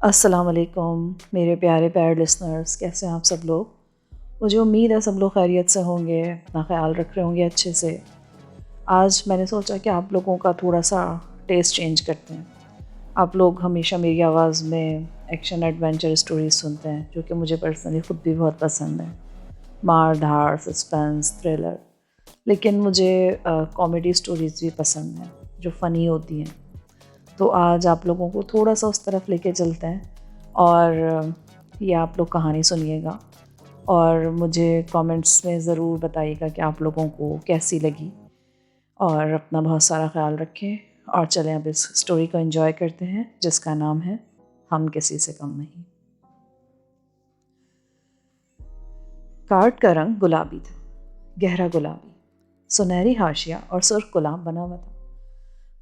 السلام علیکم میرے پیارے لسنرز، کیسے ہیں آپ سب لوگ؟ مجھے امید ہے سب لوگ خیریت سے ہوں گے، اپنا خیال رکھ رہے ہوں گے اچھے سے۔ آج میں نے سوچا کہ آپ لوگوں کا تھوڑا سا ٹیسٹ چینج کرتے ہیں۔ آپ لوگ ہمیشہ میری آواز میں ایکشن ایڈونچر اسٹوریز سنتے ہیں، جو کہ مجھے پرسنلی خود بھی بہت پسند ہیں، مار دھاڑ، سسپینس، تھرلر۔ لیکن مجھے کامیڈی اسٹوریز بھی پسند ہیں جو فنی ہوتی ہیں۔ تو آج آپ لوگوں کو تھوڑا سا اس طرف لے کے چلتے ہیں، اور یہ آپ لوگ کہانی سنیے گا اور مجھے کامنٹس میں ضرور بتائیے گا کہ آپ لوگوں کو کیسی لگی، اور اپنا بہت سارا خیال رکھیں۔ اور چلیں اب اس اسٹوری کو انجوائے کرتے ہیں، جس کا نام ہے ہم کسی سے کم نہیں۔ کارڈ کا رنگ گلابی تھا، گہرا گلابی، سنہری حاشیہ اور سرخ گلاب بنا ہوا تھا۔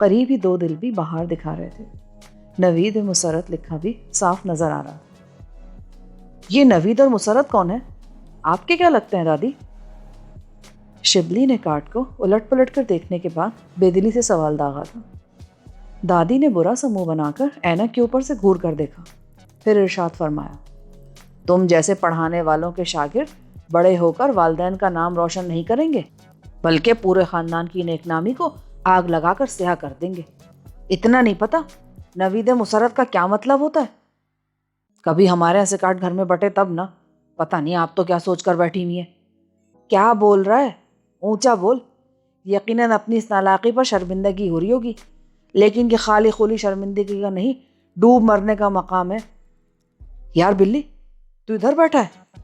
قریب ہی دو دل بھی باہر دکھا رہے تھے۔ نوید مسرت لکھا بھی صاف نظر آ رہا تھا۔ یہ نوید اور مسرت کون ہے؟ آپ کے کیا لگتے ہیں دادی؟ شبلی نے کارڈ کو الٹ پلٹ کر دیکھنے کے بعد بے دلی سے سوال داغا تھا۔ دادی نے برا سا منہ بنا کر اینک کے اوپر سے گھور کر دیکھا، پھر ارشاد فرمایا، تم جیسے پڑھانے والوں کے شاگرد بڑے ہو کر والدین کا نام روشن نہیں کریں گے، بلکہ پورے خاندان کی نیک نامی کو آگ لگا کر سیاہ کر دیں گے۔ اتنا نہیں پتا نوید مسرت کا کیا مطلب ہوتا ہے؟ کبھی ہمارے ایسے کارڈ گھر میں بٹے تب نا، پتہ نہیں آپ تو کیا سوچ کر بیٹھی ہوئی ہیں۔ کیا بول رہا ہے؟ اونچا بول۔ یقیناً اپنی اس نالاقی پر شرمندگی ہو رہی ہوگی، لیکن یہ خالی خولی شرمندگی کا نہیں، ڈوب مرنے کا مقام ہے۔ یار بلی، تو ادھر بیٹھا ہے؟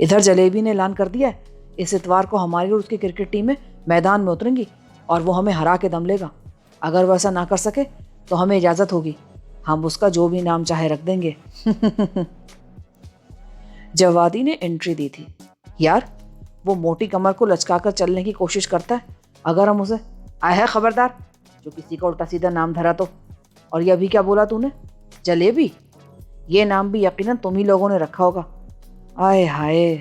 ادھر جلیبی نے اعلان کر دیا ہے اس اتوار کو ہماری اور اس کی کرکٹ ٹیمیں میدان میں اتریں گی اور وہ ہمیں ہرا کے دم لے گا۔ اگر وہ ایسا نہ کر سکے تو ہمیں اجازت ہوگی، ہم اس کا جو بھی نام چاہے رکھ دیں گے۔ جوادی نے انٹری دی تھی۔ یار وہ موٹی کمر کو لچکا کر چلنے کی کوشش کرتا ہے، اگر ہم اسے آئے ہے خبردار جو کسی کا الٹا سیدھا نام دھرا تو۔ اور یہ ابھی کیا بولا تو نے؟ جلیبی؟ یہ نام بھی یقیناً تم ہی لوگوں نے رکھا ہوگا۔ آئے ہائے،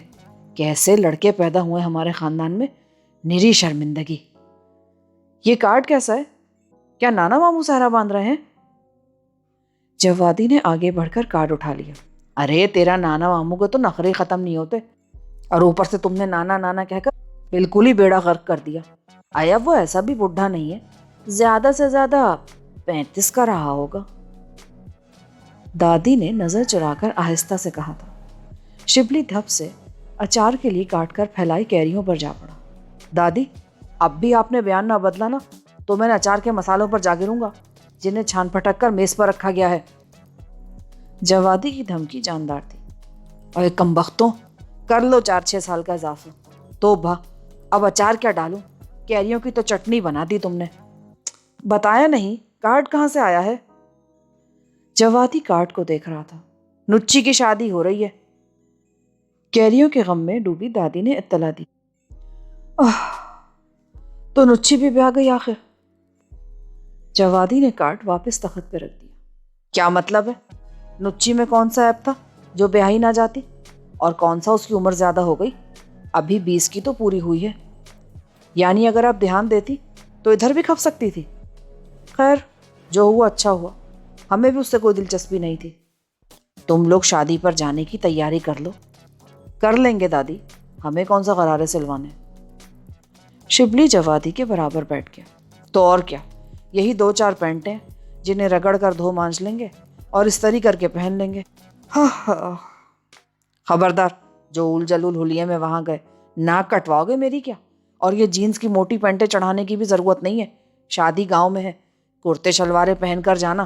کیسے لڑکے پیدا ہوئے ہمارے خاندان میں، نری شرمندگی۔ یہ کارڈ کیسا ہے؟ کیا نانا ماموں سہرا باندھ رہے ہیں؟ جوادی نے آگے بڑھ کر کارڈ اٹھا لیا۔ ارے تیرا نانا ماموں کو تو نخرے ختم نہیں ہوتے، اور اوپر سے تم نے نانا نانا کہہ کر بالکل ہی بیڑا غرق کر دیا۔ آیا وہ ایسا بھی بڈھا نہیں ہے، زیادہ سے زیادہ 35 کا رہا ہوگا۔ دادی نے نظر چرا کر آہستہ سے کہا تھا۔ شبلی دھپ سے اچار کے لیے کاٹ کر پھیلائی کیریوں پر جا پڑا۔ دادی، اب بھی آپ نے بیان نہ بدلا نا تو میں نے اچار کے مسالوں پر جا گروں گا، جنہیں چھان پھٹک کر میز پر رکھا گیا ہے۔ جوادی کی دھمکی جاندار تھی۔ اور کم بختوں، کر لو 4-6 سال کا اضافہ۔ توبہ، اب اچار کیا ڈالوں، کیریوں کی تو چٹنی بنا دی تم نے۔ بتایا نہیں، کارڈ کہاں سے آیا ہے؟ جوادی کارڈ کو دیکھ رہا تھا۔ نچی کی شادی ہو رہی ہے۔ کیریوں کے غم میں ڈوبی دادی نے اطلاع دی۔ تو نچی بھی بیاہ گئی آخر؟ جوادی نے کارڈ واپس تخت پہ رکھ دیا۔ کیا مطلب ہے؟ نچی میں کون سا عیب تھا جو بیاہی نہ جاتی؟ اور کون سا اس کی عمر زیادہ ہو گئی؟ ابھی 20 کی تو پوری ہوئی ہے۔ یعنی اگر آپ دھیان دیتی تو ادھر بھی کھپ سکتی تھی۔ خیر، جو ہوا اچھا ہوا، ہمیں بھی اس سے کوئی دلچسپی نہیں تھی۔ تم لوگ شادی پر جانے کی تیاری کر لو۔ کر لیں گے دادی، ہمیں کون سا غرارے سلوانے۔ شبلی جوادی کے برابر بیٹھ گیا۔ تو اور کیا، یہی 2-4 پینٹیں جنہیں رگڑ کر دھو مانج لیں گے اور استری کر کے پہن لیں گے۔ خبردار، جو اول جلول حلیے میں وہاں گئے، ناک کٹواؤ گے میری کیا؟ اور یہ جینز کی موٹی پینٹیں چڑھانے کی بھی ضرورت نہیں ہے، شادی گاؤں میں ہے، کرتے شلواریں پہن کر جانا۔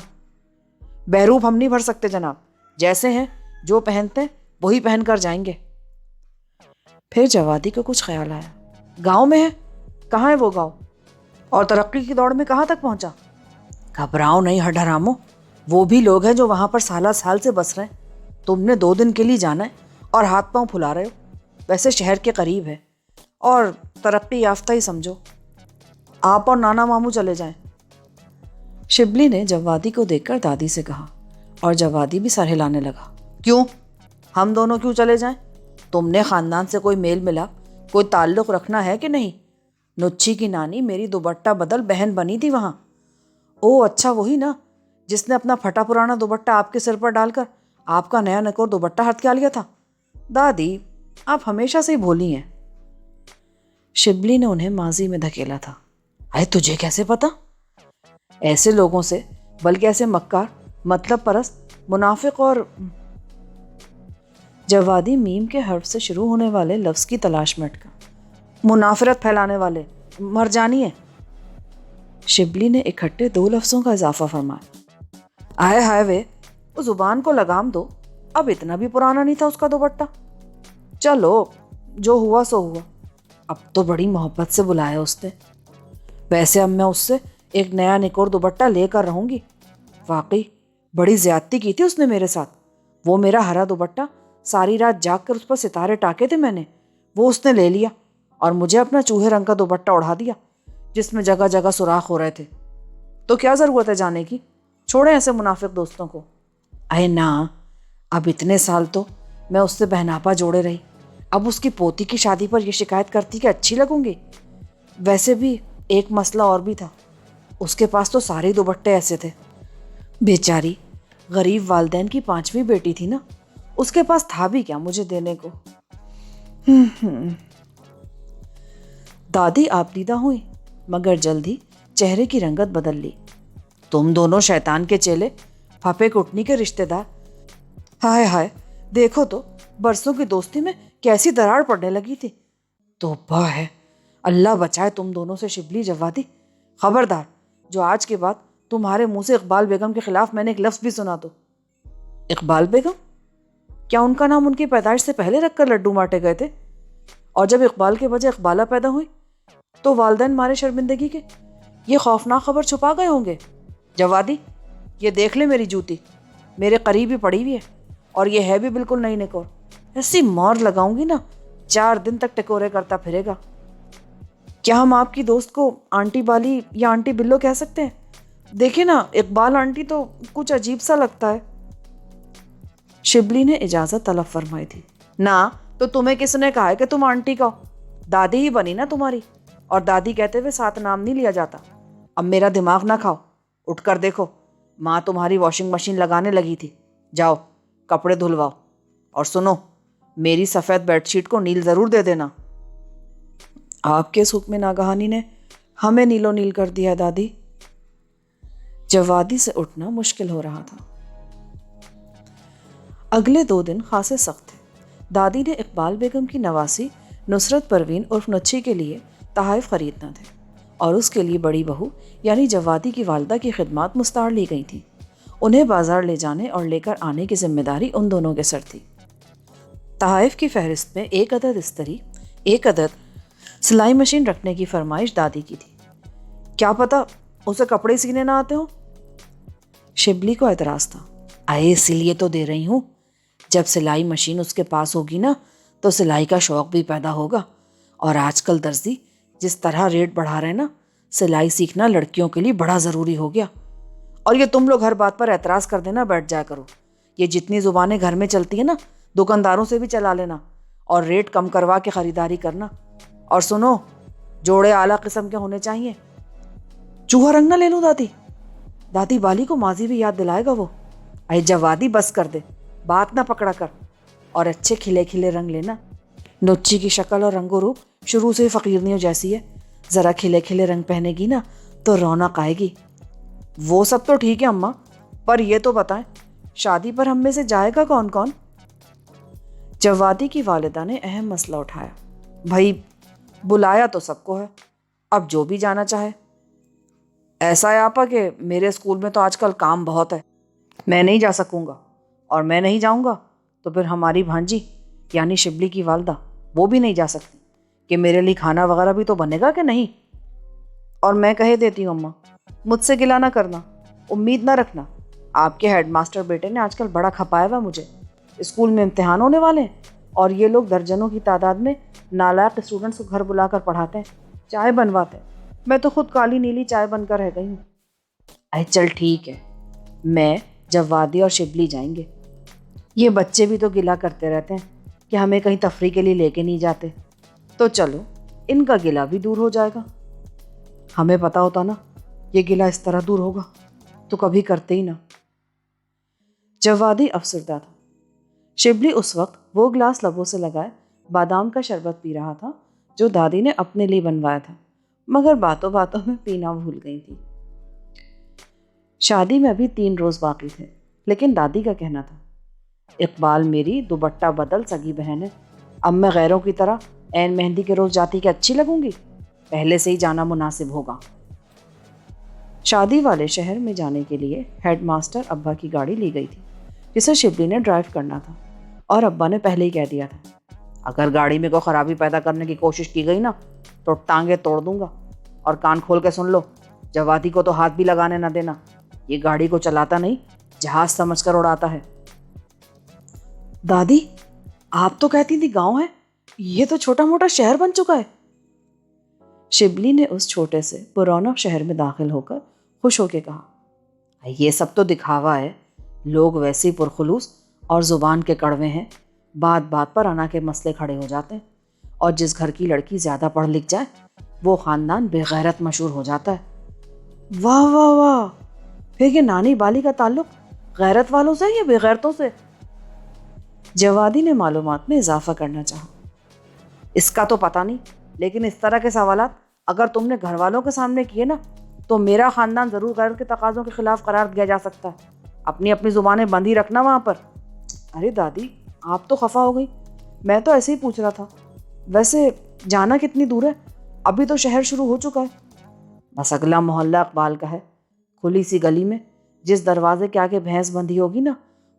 بہروپ ہم نہیں بھر سکتے جناب، جیسے ہیں جو پہنتے ہیں وہی پہن کر جائیں گے۔ پھر جوادی کو کچھ خیال آیا۔ گاؤں میں ہے؟ کہاں ہے وہ گاؤں؟ اور ترقی کی دوڑ میں کہاں تک پہنچا؟ گھبراؤ نہیں ہڈرامو، وہ بھی لوگ ہیں جو وہاں پر سالہ سال سے بس رہے ہیں۔ تم نے 2 دن کے لیے جانا ہے اور ہاتھ پاؤں پھلا رہے ہو۔ ویسے شہر کے قریب ہے اور ترقی یافتہ ہی سمجھو۔ آپ اور نانا ماموں چلے جائیں۔ شبلی نے جوادی کو دیکھ کر دادی سے کہا، اور جوادی بھی سر ہلانے لگا۔ کیوں؟ ہم دونوں کیوں چلے جائیں؟ تم نے خاندان سے کوئی میل ملاپ، کوئی تعلق رکھنا ہے کہ نہیں؟ نچی کی نانی میری دوپٹہ بدل بہن بنی تھی وہاں۔ او اچھا، وہی نا جس نے اپنا پھٹا پرانا دوپٹہ آپ کے سر پر ڈال کر آپ کا نیا نکور دوپٹہ ہاتھ کیا لیا تھا؟ دادی آپ ہمیشہ سے ہی بھولی ہیں۔ شبلی نے انہیں ماضی میں دھکیلا تھا۔ ارے تجھے کیسے پتا؟ ایسے لوگوں سے، بلکہ ایسے مکار، مطلب پرست، منافق اور جوادی میم کے حرف سے شروع ہونے والے لفظ کی تلاش میں اٹکا۔ منافرت پھیلانے والے، مرجانی ہے۔ شبلی نے اکٹھے 2 لفظوں کا اضافہ فرمایا۔ آئے ہائے وے، اس زبان کو لگام دو، اب اتنا بھی پرانا نہیں تھا اس کا دوپٹہ۔ چلو جو ہوا سو ہوا، اب تو بڑی محبت سے بلایا اس نے۔ ویسے اب میں اس سے ایک نیا نکور دوپٹہ لے کر رہوں گی۔ واقعی بڑی زیادتی کی تھی اس نے میرے ساتھ۔ وہ میرا ہرا دوپٹہ ساری رات جاگ کر اس پر ستارے ٹاکے تھے میں نے، وہ اس نے لے لیا اور مجھے اپنا چوہے رنگ کا دوپٹہ اڑا دیا جس میں جگہ جگہ سوراخ ہو رہے تھے۔ تو کیا ضرورت ہے جانے کی؟ چھوڑیں ایسے منافق دوستوں کو۔ اے نا، اب اتنے سال تو میں اس سے بہناپا جوڑے رہی، اب اس کی پوتی کی شادی پر یہ شکایت کرتی کہ اچھی لگوں گی؟ ویسے بھی ایک مسئلہ اور بھی تھا، اس کے پاس تو سارے دوپٹے ایسے تھے۔ بیچاری غریب والدین کی 5ویں بیٹی تھی نا، اس کے پاس تھا بھی کیا مجھے دینے کو؟ دادی آپ دیدہ ہوئی، مگر جلد ہی چہرے کی رنگت بدل لی۔ تم دونوں شیطان کے چیلے، پھپے کٹنی کے رشتے دار۔ ہائے ہائے، دیکھو تو برسوں کی دوستی میں کیسی دراڑ پڑنے لگی تھی۔ توبہ ہے، اللہ بچائے تم دونوں سے شبلی جوادی۔ خبردار، جو آج کے بعد تمہارے منہ سے اقبال بیگم کے خلاف میں نے ایک لفظ بھی سنا تو۔ اقبال بیگم؟ کیا ان کا نام ان کی پیدائش سے پہلے رکھ کر لڈو ماٹے گئے تھے؟ اور جب اقبال کے بجائے اقبالہ پیدا ہوئی تو والدین مارے شرمندگی کے یہ خوفناک خبر چھپا گئے ہوں گے؟ جوادی، یہ دیکھ لے میری جوتی، میرے قریب ہی پڑی ہوئی ہے، اور یہ ہے بھی بالکل نئی نکور۔ ایسی مار لگاؤں گی نا، 4 دن تک ٹکورے کرتا پھرے گا۔ کیا ہم آپ کی دوست کو آنٹی بالی یا آنٹی بلو کہہ سکتے ہیں؟ دیکھیں نا، اقبال آنٹی تو کچھ عجیب سا لگتا ہے۔ شبلی نے اجازت طلب فرمائی تھی۔ نہ تو تمہیں کس نے کہا ہے کہ تم آنٹی کا ہو؟ دادی ہی بنی نا تمہاری، اور دادی کہتے ہوئے 7 نام نہیں لیا جاتا۔ اب میرا دماغ نہ کھاؤ، اٹھ کر دیکھو، ماں تمہاری واشنگ مشین لگانے لگی تھی، جاؤ کپڑے دھلواؤ، اور سنو، میری سفید بیڈ شیٹ کو نیل ضرور دے دینا۔ آپ کے حکم ناگہانی نے ہمیں نیلو نیل کر دیا دادی۔ جوادی سے اٹھنا مشکل ہو رہا تھا۔ اگلے 2 دن خاصے سخت تھے۔ دادی نے اقبال بیگم کی نواسی نصرت پروین عرف نچھی کے لیے تحائف خریدنا تھے، اور اس کے لیے بڑی بہو یعنی جوادی کی والدہ کی خدمات مستعار لی گئی تھیں۔ انہیں بازار لے جانے اور لے کر آنے کی ذمہ داری ان دونوں کے سر تھی۔ تحائف کی فہرست میں 1 عدد استری، 1 عدد سلائی مشین رکھنے کی فرمائش دادی کی تھی۔ کیا پتا اسے کپڑے سینے نہ آتے ہوں؟ شبلی کو اعتراض تھا۔ آئے اسی لیے تو دے رہی ہوں، جب سلائی مشین اس کے پاس ہوگی نا تو سلائی کا شوق بھی پیدا ہوگا، اور آج کل درزی جس طرح ریٹ بڑھا رہے نا، سلائی سیکھنا لڑکیوں کے لیے بڑا ضروری ہو گیا۔ اور یہ تم لوگ ہر بات پر اعتراض کر دینا بیٹھ جایا کرو۔ یہ جتنی زبانیں گھر میں چلتی ہیں نا، دکانداروں سے بھی چلا لینا، اور ریٹ کم کروا کے خریداری کرنا۔ اور سنو، جوڑے اعلیٰ قسم کے ہونے چاہیے۔ چوہا رنگ نہ لے لوں دادی؟ دادی بالی کو ماضی بھی یاد دلائے گا وہ۔ اے جوادی بس کر دے، بات نہ پکڑا کر، اور اچھے کھلے کھلے رنگ لینا۔ نچی کی شکل اور رنگ و روپ شروع سے ہی فقیرنیوں جیسی ہے، ذرا کھلے کھلے رنگ پہنے گی نا تو رونق آئے گی۔ وہ سب تو ٹھیک ہے اماں، پر یہ تو بتائیں شادی پر ہم میں سے جائے گا کون کون؟ جوادی کی والدہ نے اہم مسئلہ اٹھایا۔ بھائی بلایا تو سب کو ہے، اب جو بھی جانا چاہے۔ ایسا ہے آپا کہ میرے اسکول میں تو آج کل کام بہت ہے، میں نہیں جا سکوں گا، اور میں نہیں جاؤں گا تو پھر ہماری بھانجی یعنی شبلی کی والدہ وہ بھی نہیں جا سکتی کہ میرے لیے کھانا وغیرہ بھی تو بنے گا کہ نہیں۔ اور میں کہہ دیتی ہوں اماں، مجھ سے گلہ نہ کرنا، امید نہ رکھنا، آپ کے ہیڈ ماسٹر بیٹے نے آج کل بڑا کھپایا ہوا مجھے۔ اسکول میں امتحان ہونے والے ہیں، اور یہ لوگ درجنوں کی تعداد میں نالائق اسٹوڈنٹس کو گھر بلا کر پڑھاتے ہیں، چائے بنواتے ہیں۔ میں تو خود کالی نیلی چائے بن کر رہ گئی ہوں۔ اے چل ٹھیک ہے، میں جوادی اور شبلی جائیں گے۔ یہ بچے بھی تو گلہ کرتے رہتے ہیں کہ ہمیں کہیں تفریح کے لیے لے کے نہیں جاتے، تو چلو ان کا گلہ بھی دور ہو جائے گا۔ ہمیں پتا ہوتا نا یہ گلہ اس طرح دور ہوگا۔ تو کبھی کرتے ہی نہ۔ جوادی افسردہ تھا۔ شبلی اس وقت وہ گلاس لبوں سے لگائے بادام کا شربت پی رہا تھا جو دادی نے اپنے لیے بنوایا تھا، مگر باتوں باتوں میں پینا بھول گئی تھی۔ شادی میں ابھی 3 روز باقی تھے، لیکن دادی کا کہنا تھا، اقبال میری دوپٹہ بدل سگی بہن ہے، اب میں غیروں کی طرح عین مہندی کے روز جاتی کہ اچھی لگوں گی؟ پہلے سے ہی جانا مناسب ہوگا۔ شادی والے شہر میں جانے کے لیے ہیڈ ماسٹر ابا کی گاڑی لی گئی تھی، جسے شبلی نے ڈرائیو کرنا تھا، اور ابا نے پہلے ہی کہہ دیا تھا، اگر گاڑی میں کوئی خرابی پیدا کرنے کی کوشش کی گئی نا تو ٹانگیں توڑ دوں گا، اور کان کھول کے سن لو، جوادی کو تو ہاتھ بھی لگانے نہ دینا، یہ گاڑی کو چلاتا نہیں، جہاز سمجھ کر اڑاتا ہے۔ دادی، آپ تو کہتی تھی گاؤں ہے، یہ تو چھوٹا موٹا شہر بن چکا ہے۔ شبلی نے اس چھوٹے سے پرونق شہر میں داخل ہو کر خوش ہو کے کہا، یہ سب تو دکھاوا ہے، لوگ ویسے پرخلوص اور زبان کے کڑوے ہیں، بات بات پر انا کے مسئلے کھڑے ہو جاتے ہیں، اور جس گھر کی لڑکی زیادہ پڑھ لکھ جائے وہ خاندان بے غیرت مشہور ہو جاتا ہے۔ واہ واہ واہ، پھر یہ نانی بالی کا تعلق غیرت والوں سے یا بے غیرتوں سے؟ جوادی نے معلومات میں اضافہ کرنا چاہا۔ اس کا تو پتہ نہیں، لیکن اس طرح کے سوالات اگر تم نے گھر والوں کے سامنے کیے نا تو میرا خاندان ضرور غیرت کے تقاضوں کے خلاف قرار دیا جا سکتا ہے۔ اپنی اپنی زبانیں بند ہی رکھنا وہاں پر۔ ارے دادی، آپ تو خفا ہو گئی، میں تو ایسے ہی پوچھ رہا تھا۔ ویسے جانا کتنی دور ہے؟ ابھی تو شہر شروع ہو چکا ہے۔ بس اگلا محلہ اقبال کا ہے، کھلی سی گلی میں، جس دروازے کے آگے بھینس بندھی ہوگی نا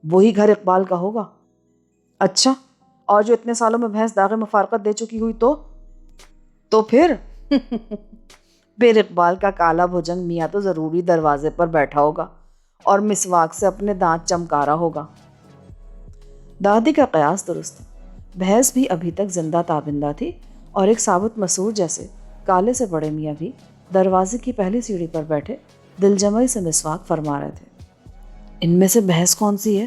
وہی گھر اقبال کا ہوگا۔ اچھا، اور جو اتنے سالوں میں بھینس داغ مفارقت دے چکی ہوئی تو پھر پھر اقبال کا کالا بھجنگ میاں تو ضروری دروازے پر بیٹھا ہوگا اور مسواک سے اپنے دانت چمکا رہا ہوگا۔ دادی کا قیاس درست تھا، بھینس بھی ابھی تک زندہ تابندہ تھی، اور ایک ثابت مسعود جیسے کالے سے بڑے میاں بھی دروازے کی پہلی سیڑھی پر بیٹھے دل جمعی سے مسواک فرما رہے تھے۔ ان میں سے بھینس کون سی ہے؟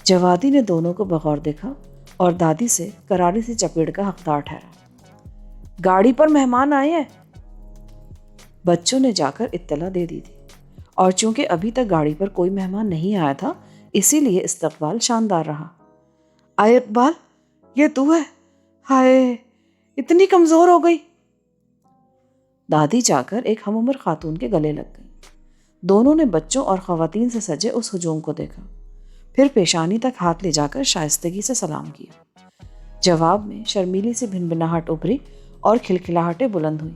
جوادی نے دونوں کو بغور دیکھا اور دادی سے کراری سی چپیڑ کا حقدار ٹھہرا۔ گاڑی پر مہمان آئے ہیں۔ بچوں نے جا کر اطلاع دے دی تھی، اور چونکہ ابھی تک گاڑی پر کوئی مہمان نہیں آیا تھا اسی لیے استقبال شاندار رہا۔ آئے اقبال، یہ تو ہے؟ ہائے، اتنی کمزور ہو گئی۔ دادی جا کر ایک ہم عمر خاتون کے گلے لگ گئی۔ دونوں نے بچوں اور خواتین سے سجے اس ہجوم کو دیکھا، پھر پیشانی تک ہاتھ لے جا کر شائستگی سے سلام کیا۔ جواب میں شرمیلی سی بھنبھناہٹ ابھری اور کھلکھلاہٹیں بلند ہوئی۔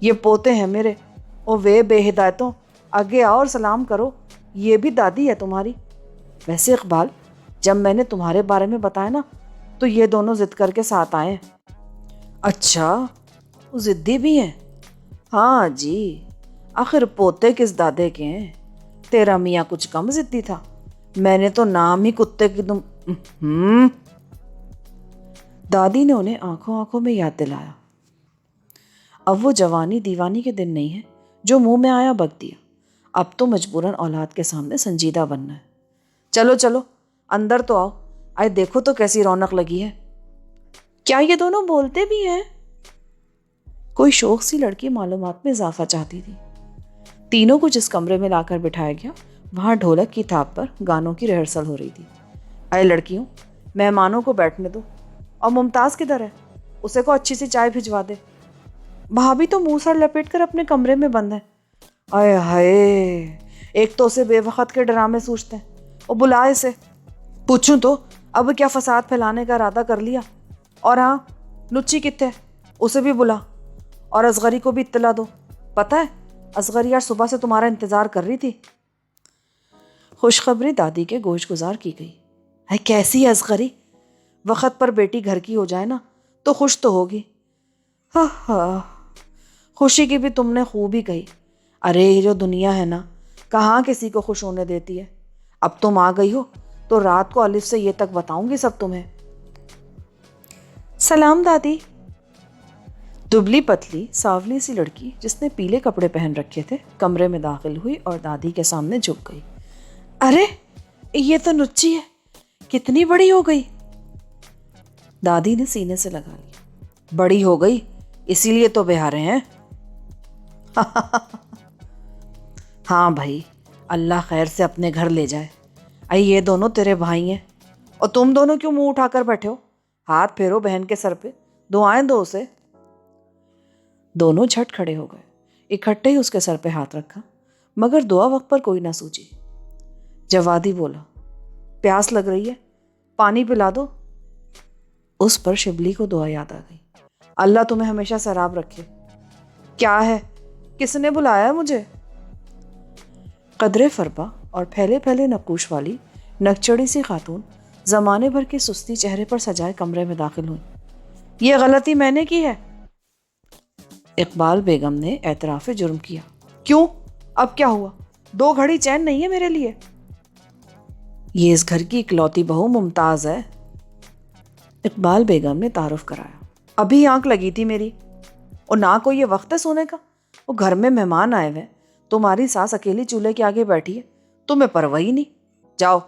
یہ پوتے ہیں میرے، او وے بے ہدایتوں، آگے آؤ اور سلام کرو، یہ بھی دادی ہے تمہاری۔ ویسے اقبال، جب میں نے تمہارے بارے میں بتایا نا تو یہ دونوں ضد کر کے ساتھ آئے ہیں۔ اچھا، وہ ضدی بھی ہیں؟ ہاں جی، آخر پوتے کس دادے کے ہیں؟ تیرا میاں کچھ کم ضدی تھا، میں نے تو نام ہی کتے کی دادی نے انہیں آنکھوں آنکھوں میں یاد دلایا۔ اب وہ جوانی دیوانی کے دن نہیں ہے جو منہ میں آیا بک دیا، اب تو مجبوراً اولاد کے سامنے سنجیدہ بننا ہے۔ چلو چلو اندر تو آؤ، آئے دیکھو تو کیسی رونق لگی ہے۔ کیا یہ دونوں بولتے بھی ہیں؟ کوئی شوق سی لڑکی معلومات میں اضافہ چاہتی تھی۔ تینوں کو جس کمرے میں لا کر بٹھایا گیا وہاں ڈھولک کی تھاپ پر گانوں کی ریہرسل ہو رہی تھی۔ اے لڑکیوں، مہمانوں کو بیٹھنے دو، اور ممتاز کدھر ہے؟ اسے کو اچھی سی چائے بھجوا دے۔ بھابھی تو منہ سر لپیٹ کر اپنے کمرے میں بند ہے۔ آئے ہائے، ایک تو اسے بے وقت کے ڈرامے سوچتے ہیں، اور بلا اسے۔ پوچھوں تو اب کیا فساد پھیلانے کا ارادہ کر لیا؟ اور ہاں، نچی کتے، اسے بھی بلا، اور اصغری کو بھی اطلاع دو۔ پتہ ہے اصغری یار صبح سے تمہارا انتظار کر رہی تھی۔ خوشخبری دادی کے گوش گزار کی گئی۔ ہے کیسی اصغری؟ وقت پر بیٹی گھر کی ہو جائے نا تو خوش تو ہوگی۔ ہاں ہاں، خوشی کی بھی تم نے خوب ہی کہی۔ ارے یہ جو دنیا ہے نا، کہاں کسی کو خوش ہونے دیتی ہے۔ اب تم آ گئی ہو تو رات کو الف سے یہ تک بتاؤں گی سب تمہیں۔ سلام دادی۔ دبلی پتلی سانولی سی لڑکی جس نے پیلے کپڑے پہن رکھے تھے کمرے میں داخل ہوئی اور دادی کے سامنے جھک گئی۔ ارے یہ تو نچی ہے، کتنی بڑی ہو گئی؟ دادی نے سینے سے لگا لیا۔ بڑی ہو گئی اسی لیے تو بہارے ہیں۔ ہاں بھائی، اللہ خیر سے اپنے گھر لے جائے۔ ائی یہ دونوں تیرے بھائی ہیں، اور تم دونوں کیوں منہ اٹھا کر بیٹھے ہو؟ ہاتھ پھیرو بہن کے سر پہ، دعائیں دو اسے۔ دونوں جھٹ کھڑے ہو گئے، اکٹھے ہی اس کے سر پہ ہاتھ رکھا، مگر دعا وقت پر کوئی نہ سوچی۔ جوادی بولا، پیاس لگ رہی ہے، پانی پلا دو۔ اس پر شبلی کو دعا یاد آ گئی، اللہ تمہیں ہمیشہ سراب رکھے۔ کیا ہے؟ کس نے بلایا ہے مجھے؟ قدرے فربا اور پھیلے پھیلے نقوش والی نکچڑی سی خاتون زمانے بھر کی سستی چہرے پر سجائے کمرے میں داخل ہوئی۔ یہ غلطی میں نے کی ہے۔ اقبال بیگم نے اعتراف جرم کیا۔ کیوں؟ اب کیا ہوا؟ 2 گھڑی چین نہیں ہے میرے لیے؟ یہ اس گھر کی اکلوتی بہو ممتاز ہے۔ اقبال بیگم نے تعارف کرایا۔ ابھی آنکھ لگی تھی میری، اور نہ کوئی یہ وقت ہے سونے کا۔ وہ گھر میں مہمان آئے ہوئے، تمہاری ساس اکیلی چولہے کے آگے بیٹھی ہے، تمہیں پرواہ ہی نہیں۔ جاؤ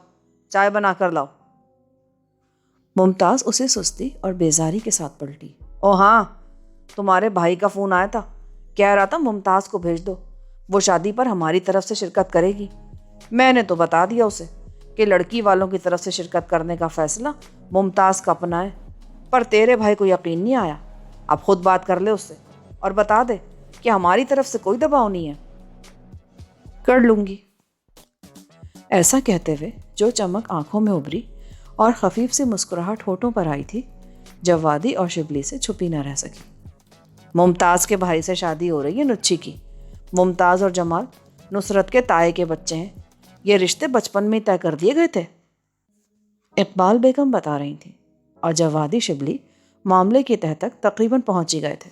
چائے بنا کر لاؤ۔ ممتاز اسے سستی اور بیزاری کے ساتھ پلٹی۔ او ہاں، تمہارے بھائی کا فون آیا تھا، کہہ رہا تھا ممتاز کو بھیج دو، وہ شادی پر ہماری طرف سے شرکت کرے گی۔ میں نے تو بتا دیا اسے کہ لڑکی والوں کی طرف سے شرکت کرنے کا فیصلہ ممتاز کا اپنا ہے، پر تیرے بھائی کو یقین نہیں آیا۔ اب خود بات کر لے اس سے اور بتا دے کہ ہماری طرف سے کوئی دباؤ نہیں ہے۔ کر لوں گی۔ ایسا کہتے ہوئے جو چمک آنکھوں میں ابھری اور خفیف سی مسکراہٹ ہونٹوں پر آئی تھی، جوادی اور شبلی سے چھپی نہ رہ سکی۔ ممتاز کے بھائی سے شادی ہو رہی ہے نچی کی۔ ممتاز اور جمال نصرت کے تائے کے بچے ہیں، یہ رشتے بچپن میں طے کر دیے گئے تھے۔ اقبال بیگم بتا رہی تھیں، اور جوادی شبلی معاملے کی تہ تک تقریباً پہنچ ہی گئے تھے۔